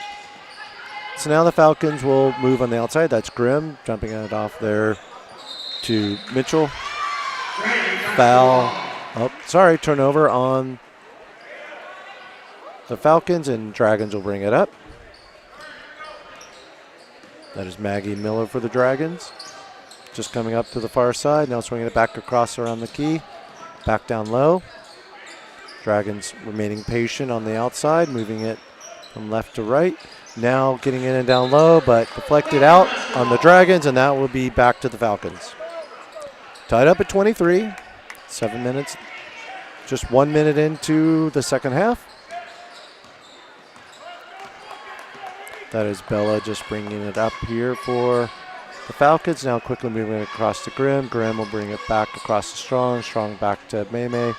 So now the Falcons will move on the outside. That's Grimm jumping it off there to Mitchell. Foul. Oh, sorry, turnover on the Falcons, and Dragons will bring it up. That is Maggie Miller for the Dragons. Just coming up to the far side. Now swinging it back across around the key. Back down low. Dragons remaining patient on the outside, moving it from left to right. Now getting in and down low, but deflected out on the Dragons, and that will be back to the Falcons. Tied up at 23. 7 minutes, just 1 minute into the second half. That is Bella just bringing it up here for the Falcons. Now quickly moving it across to Grimm. Grimm will bring it back across to Strong. Strong back to Maymay.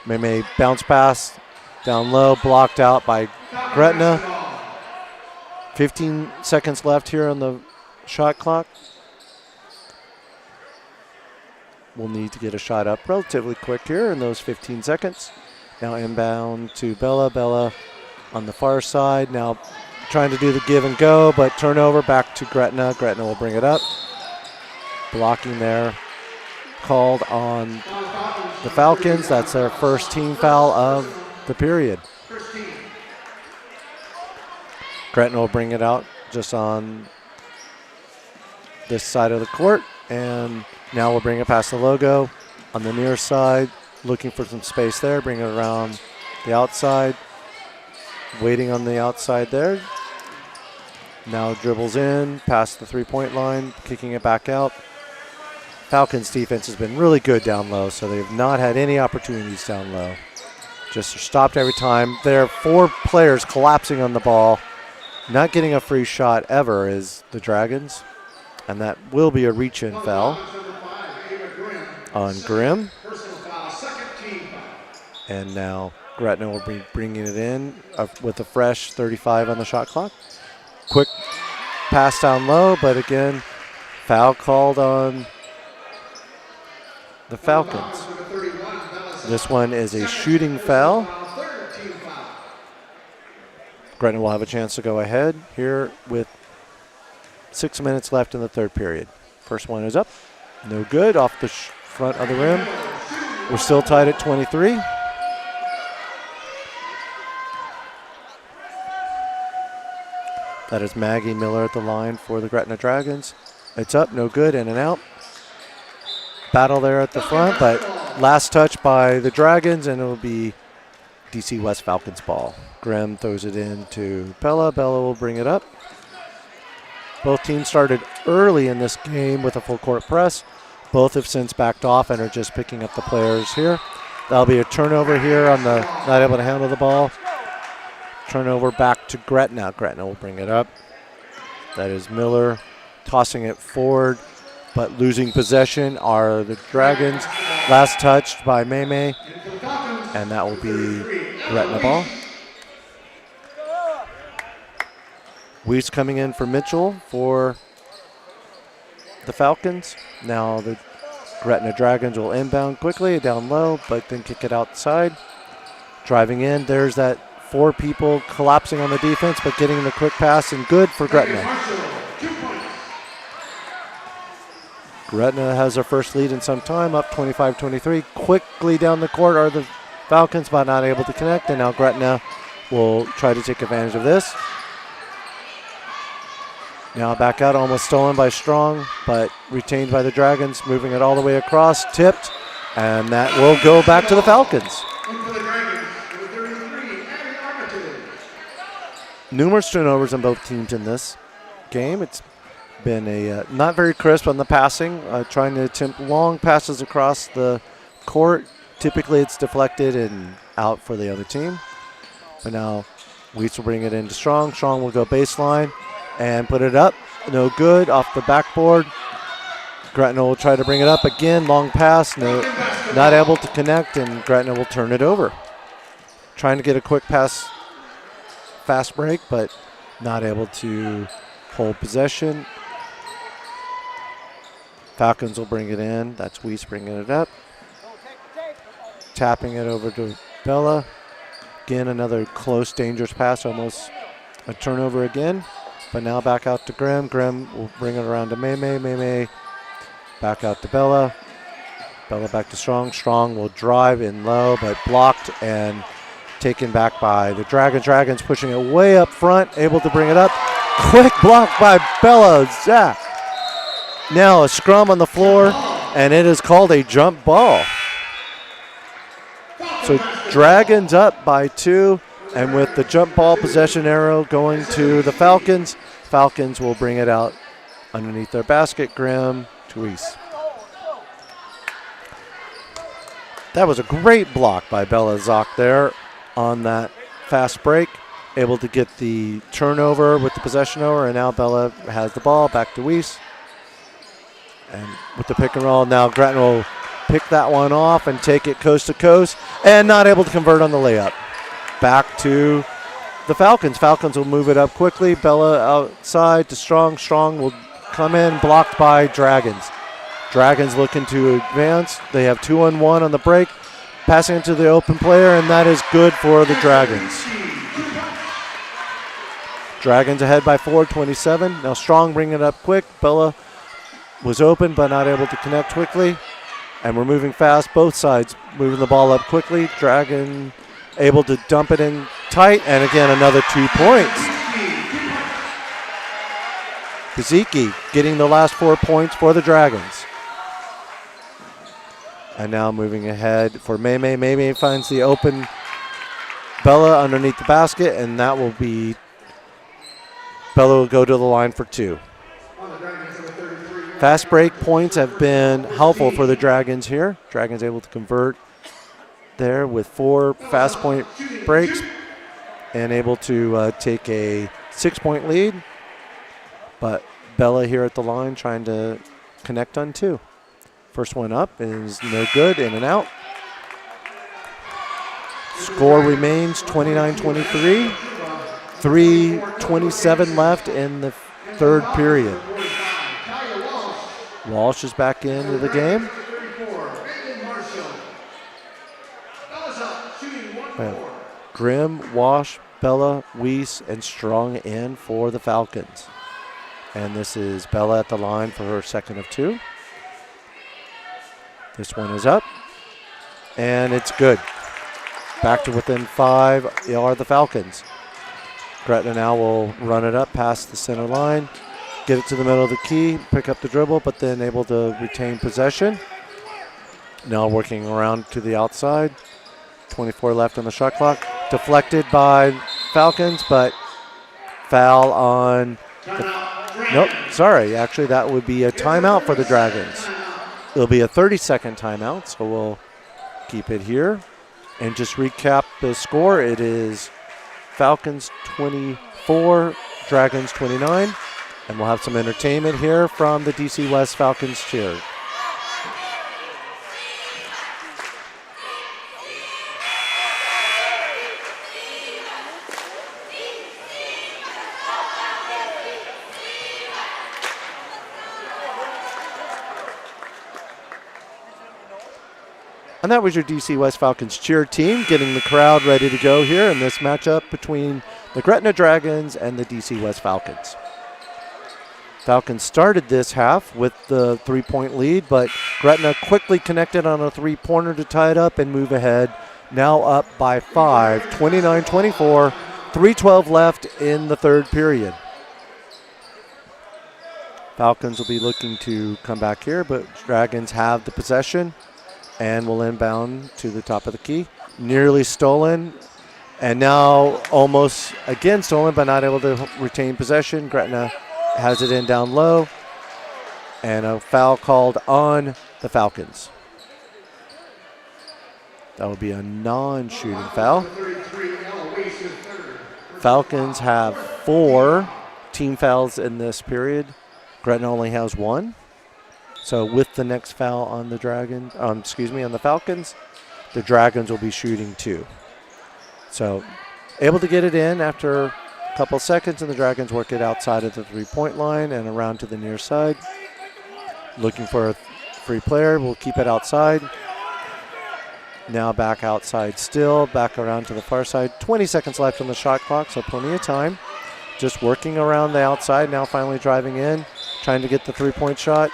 Maymay bounce pass down low, blocked out by Gretna. 15 seconds left here on the shot clock. We'll need to get a shot up relatively quick here in those 15 seconds. Now inbound to Bella. Bella on the far side. Now trying to do the give and go, but turnover back to Gretna. Gretna will bring it up. Blocking there. Called on the Falcons. That's their first team foul of the period. Gretna will bring it out just on this side of the court, and now we'll bring it past the logo on the near side, looking for some space there, bring it around the outside, waiting on the outside there. Now dribbles in, past the three-point line, kicking it back out. Falcons defense has been really good down low, so they've not had any opportunities down low. Just stopped every time. There are 4 players collapsing on the ball. Not getting a free shot ever is the Dragons, and that will be a reach-in foul on Grimm. And now Gretna will be bringing it in with a fresh 35 on the shot clock. Quick pass down low, but again, foul called on the Falcons. This one is a shooting foul. Gretna will have a chance to go ahead here with 6 minutes left in the third period. First one is up. No good. Off the front of the rim. We're still tied at 23. That is Maggie Miller at the line for the Gretna Dragons. It's up, no good, in and out. Battle there at the front, but last touch by the Dragons, and it will be DC West Falcons ball. Grimm throws it in to Bella. Bella will bring it up. Both teams started early in this game with a full court press. Both have since backed off and are just picking up the players here. That'll be a turnover here on the not able to handle the ball. Turnover back to Gretna. Gretna will bring it up. That is Miller tossing it forward, but losing possession are the Dragons. Last touched by Maymay, and that will be Gretna ball. Weiss coming in for Mitchell for the Falcons. Now the Gretna Dragons will inbound quickly down low, but then kick it outside. Driving in, there's that 4 people collapsing on the defense, but getting the quick pass, and good for Gretna. Gretna has their first lead in some time, up 25-23. Quickly down the court are the Falcons, but not able to connect, and now Gretna will try to take advantage of this. Now back out, almost stolen by Strong, but retained by the Dragons, moving it all the way across, tipped, and that will go back to the Falcons. Numerous turnovers on both teams in this game. It's been a not very crisp on the passing, trying to attempt long passes across the court. Typically it's deflected and out for the other team. But now Weiss will bring it into Strong. Strong will go baseline and put it up. No good, off the backboard. Gretna will try to bring it up again. Long pass, no, not able to connect, and Gretna will turn it over. Trying to get a quick pass, fast break, but not able to hold possession. Falcons will bring it in. That's Weiss bringing it up. Tapping it over to Bella. Again, another close, dangerous pass, almost a turnover again. But now back out to Grimm. Grimm will bring it around to Maymay. Maymay back out to Bella. Bella back to Strong. Strong will drive in low, but blocked and taken back by the Dragons. Dragons pushing it way up front, able to bring it up. Quick block by Bella. Zach. Now a scrum on the floor, and it is called a jump ball. So Dragons up by 2, and with the jump ball possession arrow going to the Falcons, Falcons will bring it out underneath their basket. Grimm to Weiss. That was a great block by Bella Zock there on that fast break. Able to get the turnover with the possession over, and now Bella has the ball back to Weiss. And with the pick and roll, now Gretna will pick that one off and take it coast to coast, and not able to convert on the layup. Back to the Falcons. Falcons will move it up quickly. Bella outside to Strong. Strong will come in, blocked by Dragons. Dragons looking to advance. They have 2-on-1 on the break. Passing it to the open player, and that is good for the Dragons. Dragons ahead by 4, 27. Now Strong bringing it up quick. Bella was open but not able to connect quickly. And we're moving fast, both sides moving the ball up quickly. Dragon able to dump it in tight, and again another 2 points. Kaziki getting the last 4 points for the Dragons. And now moving ahead for Maymay. Maymay finds the open Bella underneath the basket, and that will be, Bella will go to the line for 2. Fast break points have been helpful for the Dragons here. Dragons able to convert there with 4 fast point breaks and able to take a 6-point lead. But Bella here at the line trying to connect on 2. First one up is no good, in and out. Score remains 29-23. 3:27 left in the third period. Walsh is back into the game. Grimm, Walsh, Bella, Weiss, and Strong in for the Falcons. And this is Bella at the line for her second of 2. This one is up, and it's good. Back to within 5 are the Falcons. Gretna now will run it up past the center line, get it to the middle of the key, pick up the dribble, but then able to retain possession. Now working around to the outside. 24 left on the shot clock. Deflected by Falcons, but foul on nope, sorry. Actually, that would be a timeout for the Dragons. It'll be a 30-second timeout, so we'll keep it here. And just recap the score. It is Falcons 24, Dragons 29. And we'll have some entertainment here from the DC West Falcons cheer. And that was your DC West Falcons cheer team getting the crowd ready to go here in this matchup between the Gretna Dragons and the DC West Falcons. Falcons started this half with the 3-point lead, but Gretna quickly connected on a 3-pointer to tie it up and move ahead. Now up by 5, 29-24, 3:12 left in the third period. Falcons will be looking to come back here, but Dragons have the possession and will inbound to the top of the key. Nearly stolen, and now almost again stolen, but not able to retain possession. Gretna has it in down low, and a foul called on the Falcons. That will be a non-shooting foul. Falcons have 4 team fouls in this period. Gretna only has 1. So with the next foul on the on the Falcons, the Dragons will be shooting 2. So able to get it in after a couple seconds, and the Dragons work it outside of the 3-point line and around to the near side. Looking for a free player. We'll keep it outside. Now back outside still, back around to the far side. 20 seconds left on the shot clock, so plenty of time. Just working around the outside, now finally driving in, trying to get the 3-point shot.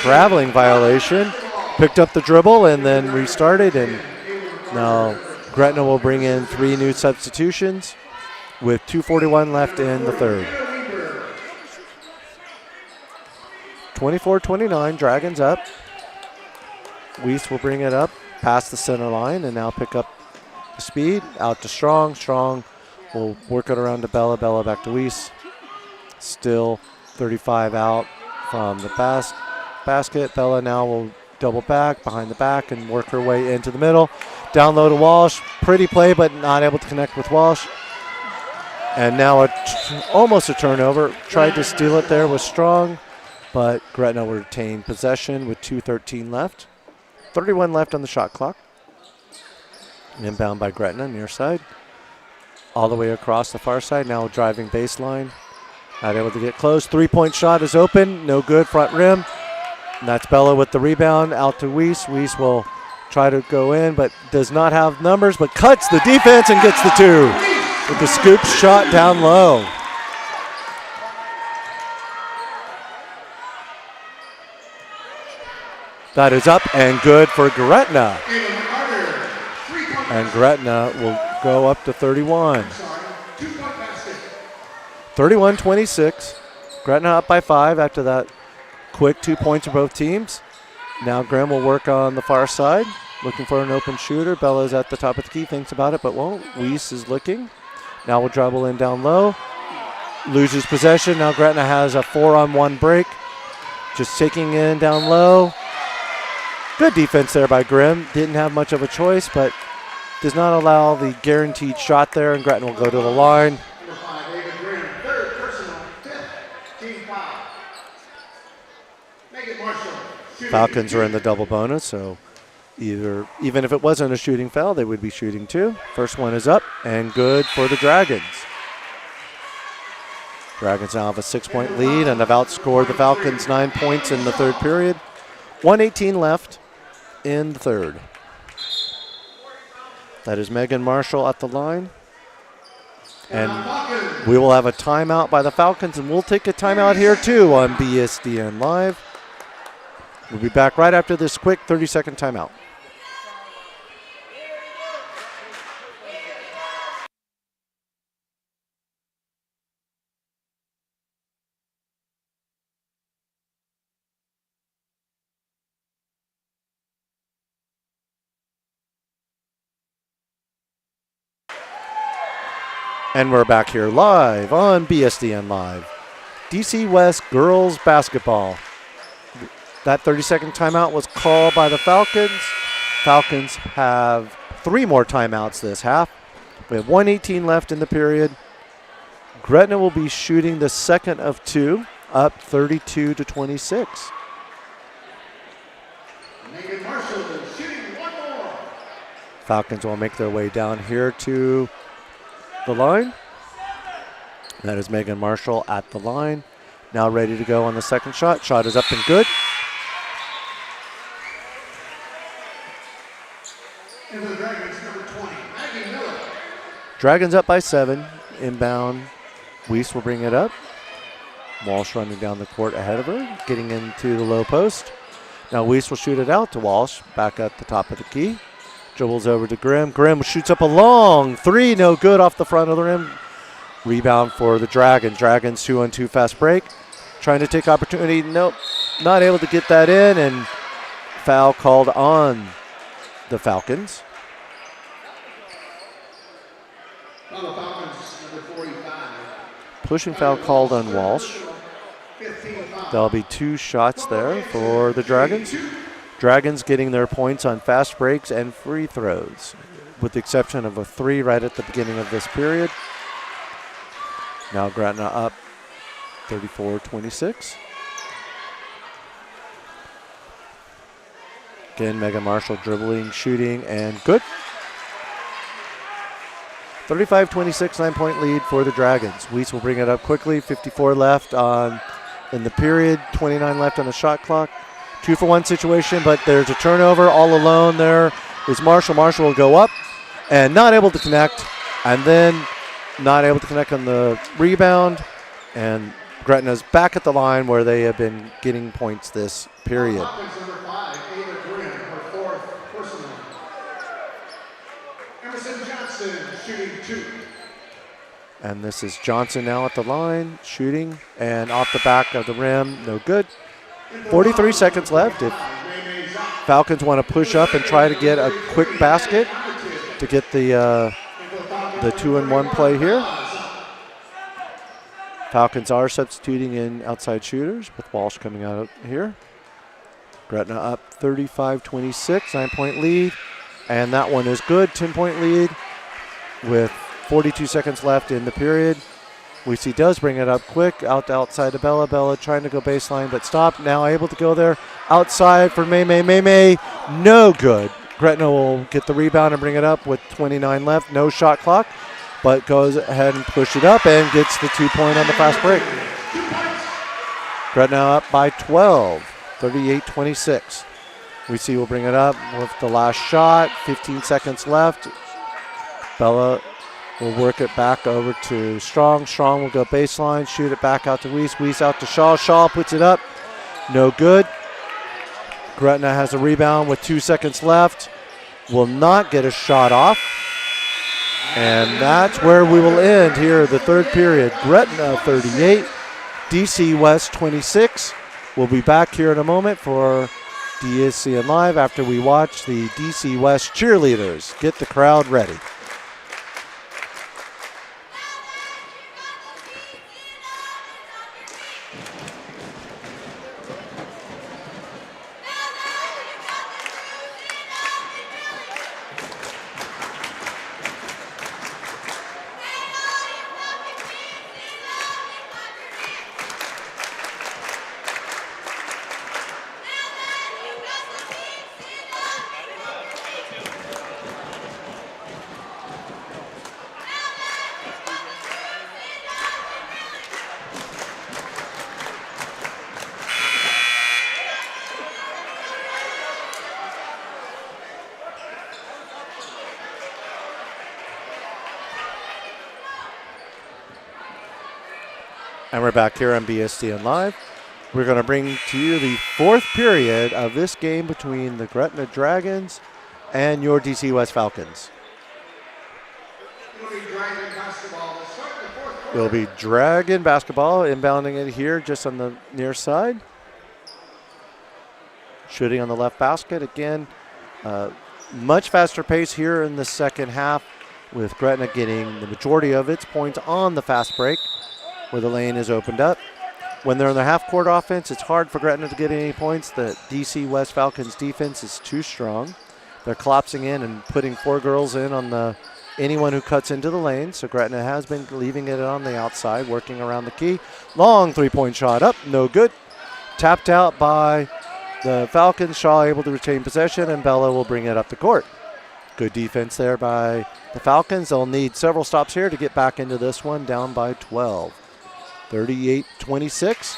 Traveling violation. Picked up the dribble and then restarted, and now Gretna will bring in 3 new substitutions with 2:41 left in the third. 24-29, Dragons up. Weiss will bring it up past the center line and now pick up the speed. Out to Strong. Strong will work it around to Bella. Bella back to Weiss. Still 35 out from the basket. Bella now will double back behind the back and work her way into the middle. Down low to Walsh. Pretty play, but not able to connect with Walsh. And now almost a turnover. Tried to steal it there with Strong, but Gretna will retain possession with 2:13 left. 31 left on the shot clock. Inbound by Gretna, near side. All the way across the far side, now driving baseline. Not able to get close. 3-point shot is open, no good, front rim. And that's Bella with the rebound, out to Weiss. Weiss will try to go in, but does not have numbers, but cuts the defense and gets the 2 with the scoop shot down low. That is up and good for Gretna. And Gretna will go up to 31. 31-26. Gretna up by 5 after that quick 2 points for both teams. Now Graham will work on the far side, looking for an open shooter. Bella's at the top of the key, thinks about it, but won't. Weiss is looking. Now will dribble in down low. Loses possession. Now Gretna has a 4-on-1 break. Just taking in down low. Good defense there by Grimm. Didn't have much of a choice, but does not allow the guaranteed shot there, and Gretna will go to the line. Falcons are in the double bonus, so even if it wasn't a shooting foul, they would be shooting 2. First one is up and good for the Dragons. Dragons now have a 6-point lead and have outscored the Falcons 9 points in the third period. 1:18 left in the third. That is Megan Marshall at the line. And we will have a timeout by the Falcons, and we'll take a timeout here too on BSDN Live. We'll be back right after this quick 30-second timeout. And we're back here live on BSDN Live. DC West girls basketball. That 30-second timeout was called by the Falcons. Falcons have 3 more timeouts this half. We have 1:18 left in the period. Gretna will be shooting the second of 2, up 32-26. Megan Marshall is shooting 1 more. Falcons will make their way down here to the line. That is Megan Marshall at the line. Now ready to go on the second shot. Shot is up and good. And for the Dragons, number 20, Maggie Miller. Dragons up by 7. Inbound. Weiss will bring it up. Walsh running down the court ahead of her, getting into the low post. Now Weiss will shoot it out to Walsh, back at the top of the key. Dribbles over to Grimm. Grimm shoots up a long 3, no good off the front of the rim. Rebound for the Dragons. Dragons 2-on-2 fast break. trying to take opportunity. Nope, not able to get that in, and foul called on the Falcons. On the Falcons, number 45. Pushing foul called on Walsh. 15 foul. There'll be 2 shots there for the Dragons. Dragons getting their points on fast breaks and free throws, with the exception of a 3 right at the beginning of this period. Now Gretna up 34-26. Again, Megan Marshall dribbling, shooting, and good. 35-26, 9-point lead for the Dragons. Weiss will bring it up quickly. 54 left in the period, 29 left on the shot clock. 2-for-1 situation, but there's a turnover. All alone there is Marshall. Marshall will go up and not able to connect, and then not able to connect on the rebound. And Gretna's back at the line where they have been getting points this period. Falcons, number 5, Ava Green, her 4th personal. Emerson Johnson shooting 2. And this is Johnson now at the line, shooting, and off the back of the rim, no good. 43 seconds left. If Falcons want to push up and try to get a quick basket to get the 2-and-1 play here. Falcons are substituting in outside shooters with Walsh coming out here. Gretna up 35-26, 9-point lead. And that one is good, 10-point lead with 42 seconds left in the period. Weesey does bring it up quick, outside to Bella. Bella trying to go baseline, but stopped. Now able to go there. Outside for May. May, no good. Gretna will get the rebound and bring it up with 29 left. No shot clock, but goes ahead and push it up and gets the 2-point on the fast break. Gretna up by 12, 38-26. Weesey will bring it up with the last shot. 15 seconds left. Bella will work it back over to Strong. Strong will go baseline, shoot it back out to Weiss. Weiss out to Shaw. Shaw puts it up. No good. Gretna has a rebound with 2 seconds left. Will not get a shot off. And that's where we will end here the third period. Gretna 38, DC West 26. We'll be back here in a moment for DSCN Live after we watch the DC West cheerleaders get the crowd ready. And we're back here on BSDN Live. We're going to bring to you the fourth period of this game between the Gretna Dragons and your DC West Falcons. It'll be Dragon basketball, inbounding it here just on the near side. Shooting on the left basket. Again, much faster pace here in the second half, with Gretna getting the majority of its points on the fast break, where the lane is opened up. When they're in their half-court offense, it's hard for Gretna to get any points. The DC West Falcons defense is too strong. They're collapsing in and putting 4 girls in on anyone who cuts into the lane. So Gretna has been leaving it on the outside, working around the key. Long three-point shot up, no good. Tapped out by the Falcons. Shaw able to retain possession, and Bella will bring it up the court. Good defense there by the Falcons. They'll need several stops here to get back into this one, down by 12. 38-26.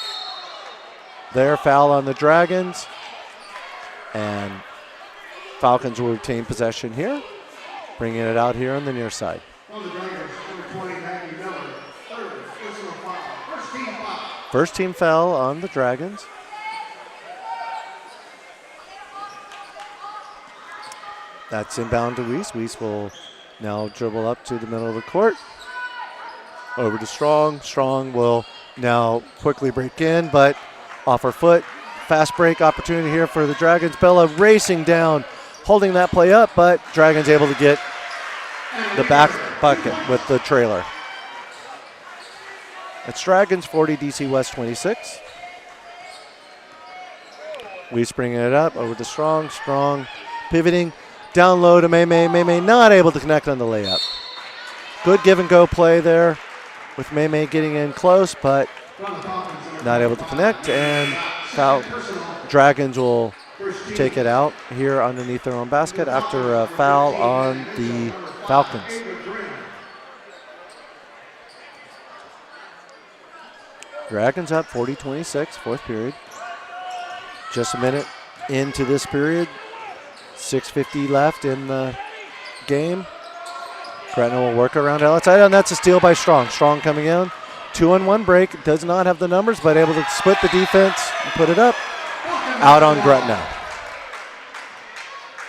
Their foul on the Dragons. And Falcons will retain possession here, bringing it out here on the near side. On the Dragons, number 20, Maggie Miller, third personal foul. First team foul. First team foul on the Dragons. That's inbound to Weiss. Weiss will now dribble up to the middle of the court. Over to Strong. Strong will Now quickly break in, but off her foot. Fast break opportunity here for the Dragons. Bella racing down, holding that play up, but Dragons able to get the back bucket with the trailer. It's Dragons 40, DC West 26. Weiss bringing it up over to Strong. Strong pivoting down low to May May. May May not able to connect on the layup. Good give and go play there with May May getting in close, but not able to connect. And Dragons will take it out here underneath their own basket after a foul on the Falcons. Dragons up 40-26, fourth period. Just a minute into this period. 6:50 left in the game. Gretna will work around outside, and that's a steal by Strong. Strong coming in. 2-on-1 break. Does not have the numbers, but able to split the defense and put it up. Out on Gretna.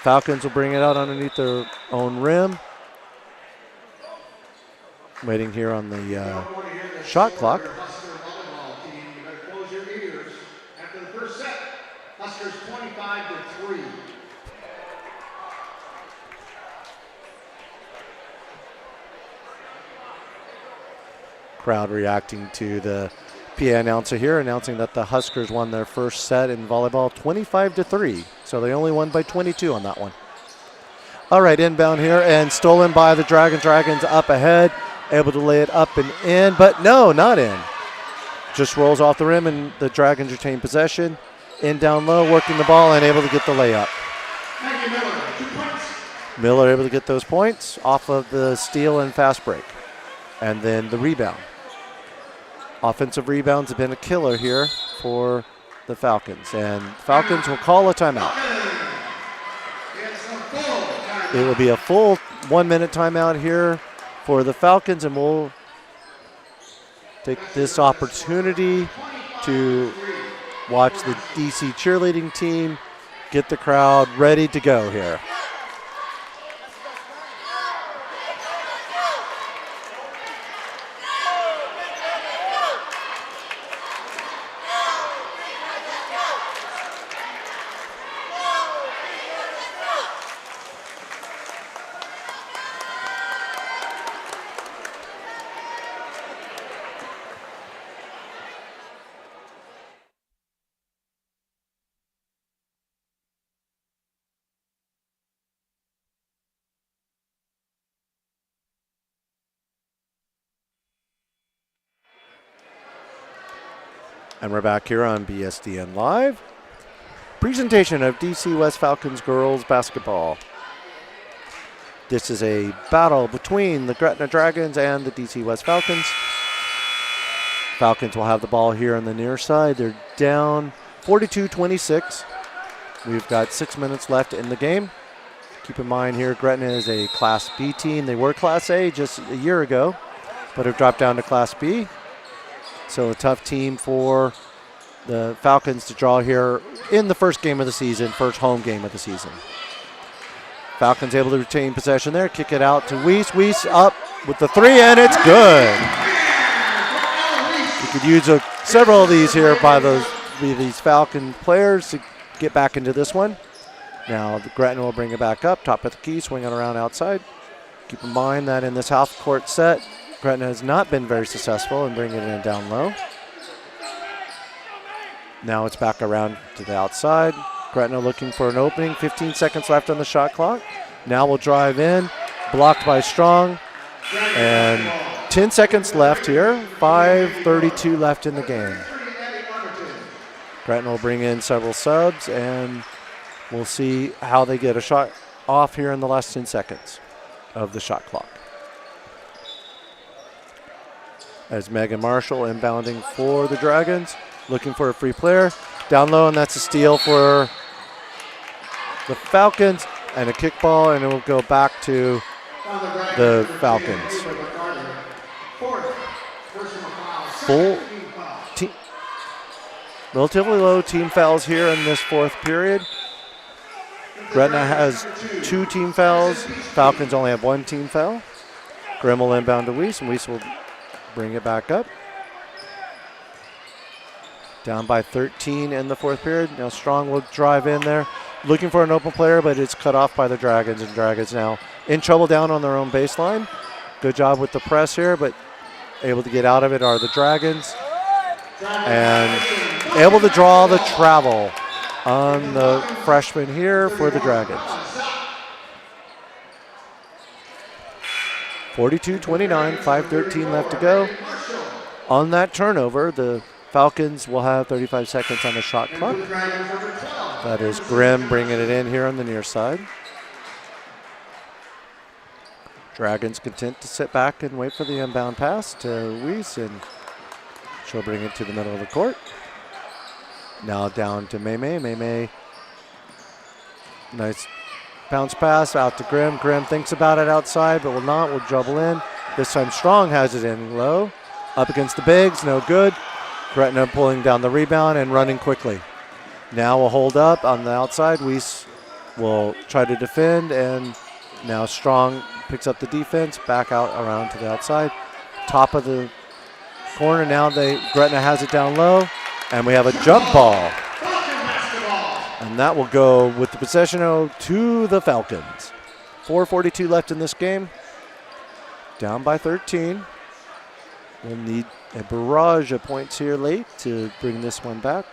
Falcons will bring it out underneath their own rim. Waiting here on the shot clock. Huskers 25-3. Crowd reacting to the PA announcer here, announcing that the Huskers won their first set in volleyball 25-3. So they only won by 22 on that one. All right, inbound here and stolen by the Dragons. Dragons up ahead, able to lay it up and in, but no, not in. Just rolls off the rim and the Dragons retain possession. In down low, working the ball and able to get the layup. Miller able to get those points off of the steal and fast break. And then the rebound. Offensive rebounds have been a killer here for the Falcons. And Falcons will call a timeout. It will be a full 1 minute timeout here for the Falcons, and we'll take this opportunity to watch the DC cheerleading team get the crowd ready to go here. And we're back here on BSDN Live. Presentation of DC West Falcons girls basketball. This is a battle between the Gretna Dragons and the DC West Falcons. Falcons will have the ball here on the near side. They're down 42-26. We've got 6 minutes left in the game. Keep in mind here, Gretna is a Class B team. They were Class A just a year ago, but have dropped down to Class B. So a tough team for the Falcons to draw here in the first game of the season, first home game of the season. Falcons able to retain possession there, kick it out to Weiss. Weiss up with the three, and it's good. You could use several of these here by these Falcon players to get back into this one. Now the Gretna will bring it back up, top of the key, swinging around outside. Keep in mind that in this half court set, Gretna has not been very successful in bringing it in down low. Now it's back around to the outside. Gretna looking for an opening. 15 seconds left on the shot clock. Now we'll drive in. Blocked by Strong. And 10 seconds left here. 5:32 left in the game. Gretna will bring in several subs, and we'll see how they get a shot off here in the last 10 seconds of the shot clock. As Megan Marshall inbounding for the Dragons, looking for a free player. Down low, and that's a steal for the Falcons, and a kickball, and it will go back to the Falcons. Full team, relatively low team fouls here in this fourth period. Gretna has 2 team fouls. Falcons only have 1 team foul. Grimm will inbound to Weiss, and Weiss will bring it back up. Down by 13 in the fourth period. Now Strong will drive in there, looking for an open player, but it's cut off by the Dragons, and Dragons now in trouble down on their own baseline. Good job with the press here, but able to get out of it are the Dragons. And able to draw the travel on the freshman here for the Dragons. 42-29, 5:13 left to go. On that turnover, the Falcons will have 35 seconds on the shot clock. That is Grimm bringing it in here on the near side. Dragons content to sit back and wait for the inbound pass to Weiss, and she'll bring it to the middle of the court. Now down to May. Nice bounce pass out to Grimm. Grimm thinks about it outside, but will not. Will dribble in. This time Strong has it in low. Up against the bigs, no good. Gretna pulling down the rebound and running quickly. Now we'll hold up on the outside. Weiss will try to defend, and now Strong picks up the defense, back out around to the outside. Top of the corner now, Gretna has it down low, and we have a jump ball. And that will go with the possession to the Falcons. 4:42 left in this game. Down by 13. We'll need a barrage of points here late to bring this one back.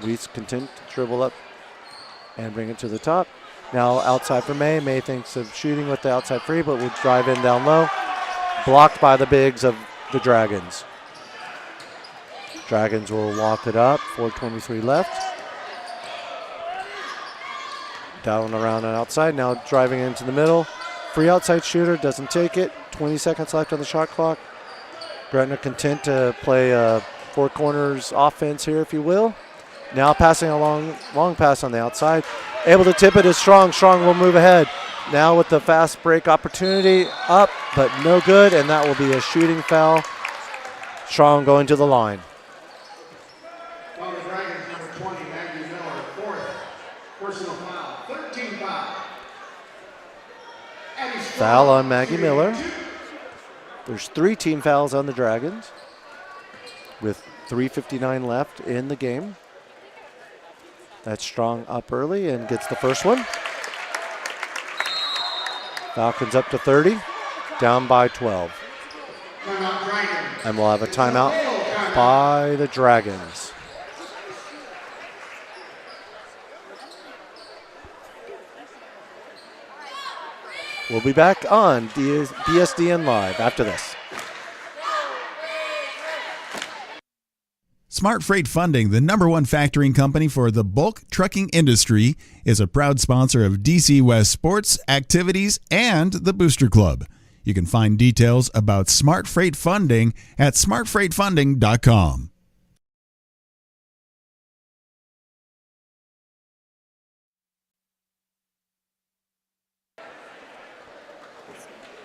Weiss content to dribble up and bring it to the top. Now outside for May. May thinks of shooting with the outside free, but will drive in down low. Blocked by the bigs of the Dragons. Dragons will walk it up. 4:23 left. Down around and outside. Now driving into the middle. Free outside shooter, doesn't take it. 20 seconds left on the shot clock. Gretna content to play four corners offense here, if you will. Now passing a long pass on the outside. Able to tip it is Strong. Strong will move ahead. Now with the fast break opportunity, up, but no good, and that will be a shooting foul. Strong going to the line. Well, the Dragons, number 20, Maggie Miller, fourth personal foul, 13 foul. Foul on Maggie Miller. There's 3 team fouls on the Dragons with 3:59 left in the game. That's Strong up early and gets the first one. Falcons up to 30, down by 12. And we'll have a timeout by the Dragons. We'll be back on BSDN Live after this. Smart Freight Funding, the #1 factoring company for the bulk trucking industry, is a proud sponsor of DC West sports, activities, and the Booster Club. You can find details about Smart Freight Funding at smartfreightfunding.com.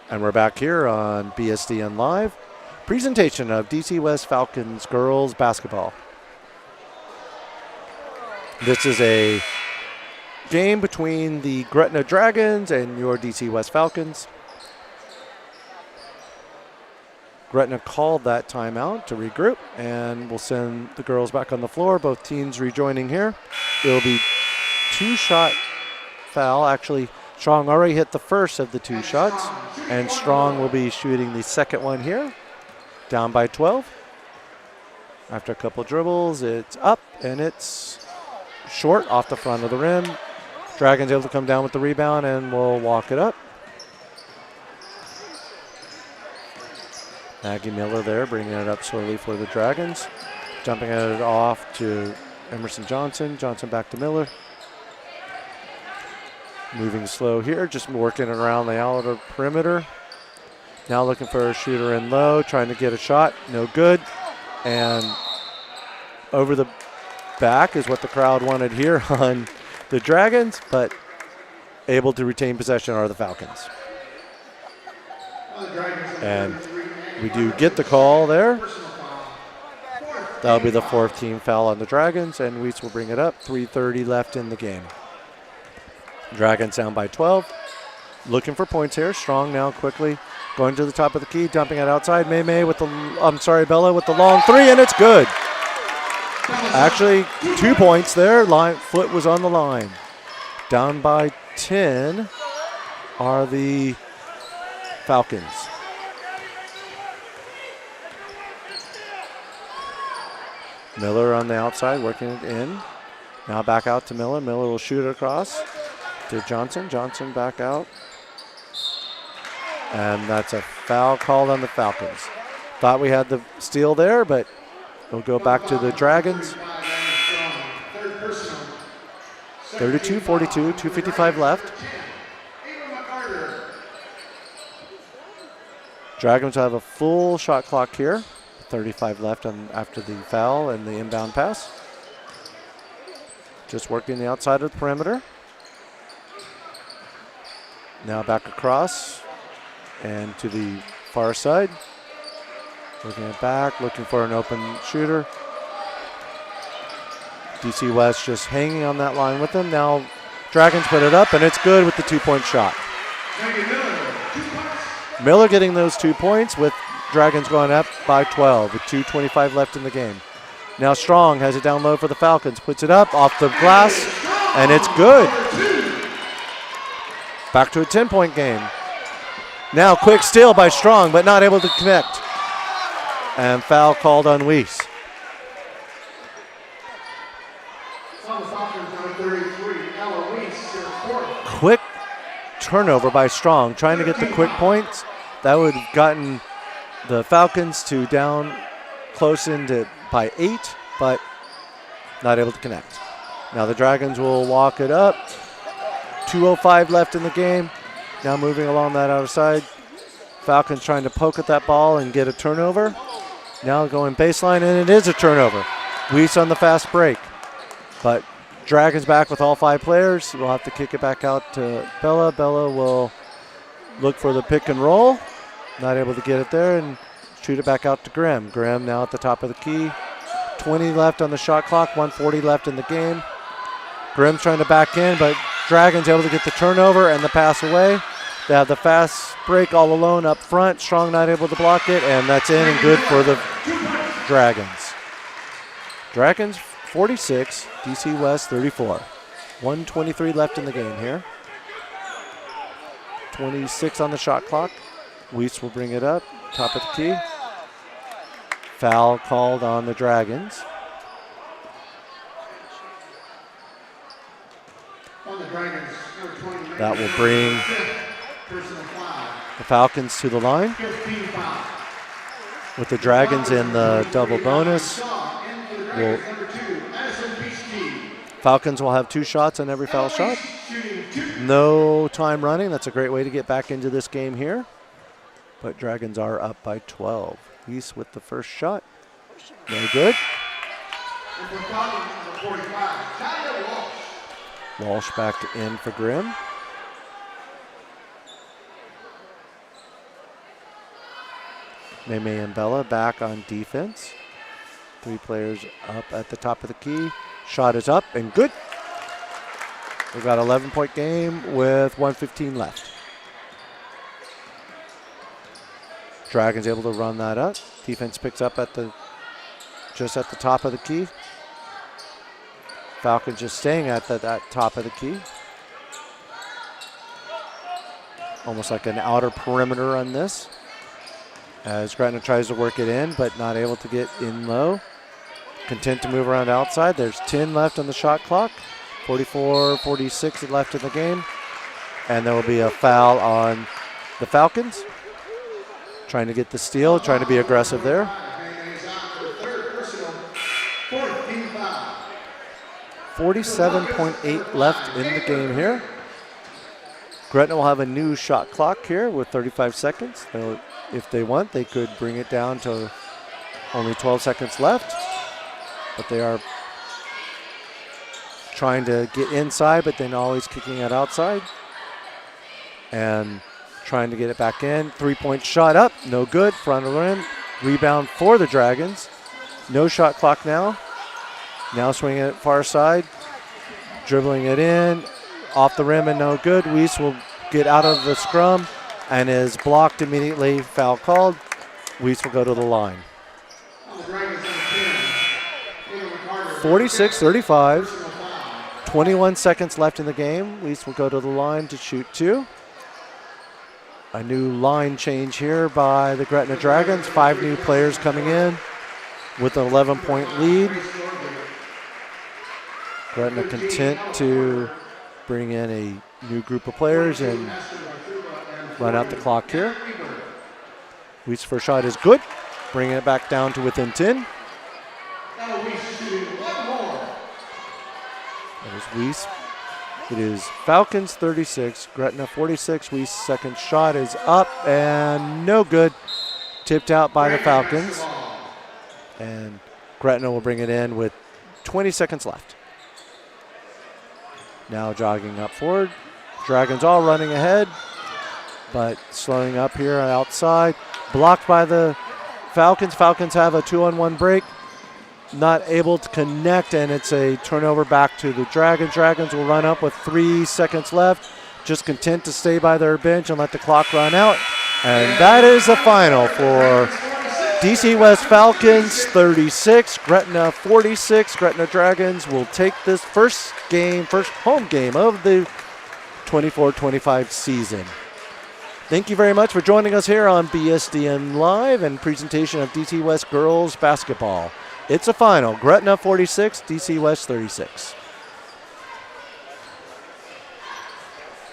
And we're back here on BSDN Live. Presentation of DC West Falcons girls basketball. This is a game between the Gretna Dragons and your DC West Falcons. Gretna called that timeout to regroup, and we'll send the girls back on the floor. Both teams rejoining here. It'll be 2-shot foul. Actually, Strong already hit the first of the 2 shots, and Strong will be shooting the second one here. Down by 12. After a couple dribbles, it's up, and it's short off the front of the rim. Dragons able to come down with the rebound, and we'll walk it up. Maggie Miller there, bringing it up slowly for the Dragons. Jumping it off to Emerson Johnson. Johnson back to Miller. Moving slow here, just working around the outer perimeter. Now looking for a shooter in low, trying to get a shot, no good. And over the back is what the crowd wanted here on the Dragons, but able to retain possession are the Falcons. And we do get the call there. That'll be the 4th team foul on the Dragons, and Weiss will bring it up. 3:30 left in the game. Dragons down by 12. Looking for points here. Strong now quickly going to the top of the key, dumping it outside. Bella with the long 3, and it's good. Actually, 2 points there. Foot was on the line. Down by 10 are the Falcons. Miller on the outside, working it in. Now back out to Miller. Miller will shoot it across to Johnson. Johnson back out. And that's a foul called on the Falcons. Thought we had the steal there, but we'll go back to the Dragons. 32-42, 2:55 left. Dragons have a full shot clock here. 35 left after the foul and the inbound pass. Just working the outside of the perimeter. Now back across and to the far side. Looking it back, looking for an open shooter. DC West just hanging on that line with them. Now Dragons put it up, and it's good with the 2-point shot. Miller getting those 2 points with Dragons going up by 12 with 2:25 left in the game. Now Strong has it down low for the Falcons, puts it up off the glass, and it's good. Back to a 10-point game. Now quick steal by Strong, but not able to connect. And foul called on Weiss. Quick turnover by Strong, trying to get the quick points. That would have gotten the Falcons to down close into by 8, but not able to connect. Now the Dragons will walk it up. 2:05 left in the game. Now moving along that outer side. Falcons trying to poke at that ball and get a turnover. Now going baseline, and it is a turnover. Weiss on the fast break. But Dragons back with all 5 players. We'll have to kick it back out to Bella. Bella will look for the pick and roll. Not able to get it there and shoot it back out to Grimm. Grimm now at the top of the key. 20 left on the shot clock, 1:40 left in the game. Grimm's trying to back in, but Dragons able to get the turnover and the pass away. They have the fast break all alone up front. Strong not able to block it, and that's in and good for the Dragons. Dragons 46, DC West 34. 1:23 left in the game here. 26 on the shot clock. Weiss will bring it up, top of the key. Foul called on the Dragons. That will bring the Falcons to the line. With the Dragons in the double bonus, Falcons will have 2 shots on every foul shot. No time running. That's a great way to get back into this game here. But Dragons are up by 12. Weiss with the first shot. No good. Walsh back in for Grimm. Meme and Bella back on defense. 3 players up at the top of the key. Shot is up and good. We've got an 11-point game with 1:15 left. Dragons able to run that up. Defense picks up just at the top of the key. Falcons just staying at that top of the key. Almost like an outer perimeter on this. As Gretna tries to work it in, but not able to get in low. Content to move around outside. There's 10 left on the shot clock. 44-46 left in the game. And there will be a foul on the Falcons. Trying to get the steal, trying to be aggressive there. 47.8 left in the game here. Gretna will have a new shot clock here with 35 seconds. If they want, they could bring it down to only 12 seconds left. But they are trying to get inside, but then always kicking it outside. And trying to get it back in. 3-point shot up, no good. Front of the rim. Rebound for the Dragons. No shot clock now. Now swinging it far side. Dribbling it in. Off the rim and no good. Weiss will get out of the scrum and is blocked immediately. Foul called. Weiss will go to the line. 46-35. 21 seconds left in the game. Weiss will go to the line to shoot 2. A new line change here by the Gretna Dragons. 5 new players coming in with an 11-point lead. Gretna content to bring in a new group of players and run out the clock here. Weiss' first shot is good, bringing it back down to within 10. That is Weiss. It is Falcons 36, Gretna 46. Weiss' second shot is up and no good. Tipped out by the Falcons. And Gretna will bring it in with 20 seconds left. Now jogging up forward. Dragons all running ahead, but slowing up here outside. Blocked by the Falcons. Falcons have a 2-on-1 break. Not able to connect, and it's a turnover back to the Dragons. Dragons will run up with 3 seconds left. Just content to stay by their bench and let the clock run out. And that is the final for DC West Falcons 36, Gretna 46. Gretna Dragons will take this first home game of the 24-25 season. Thank you very much for joining us here on BSDN Live and presentation of DC West girls basketball. It's a final, Gretna 46, DC West 36.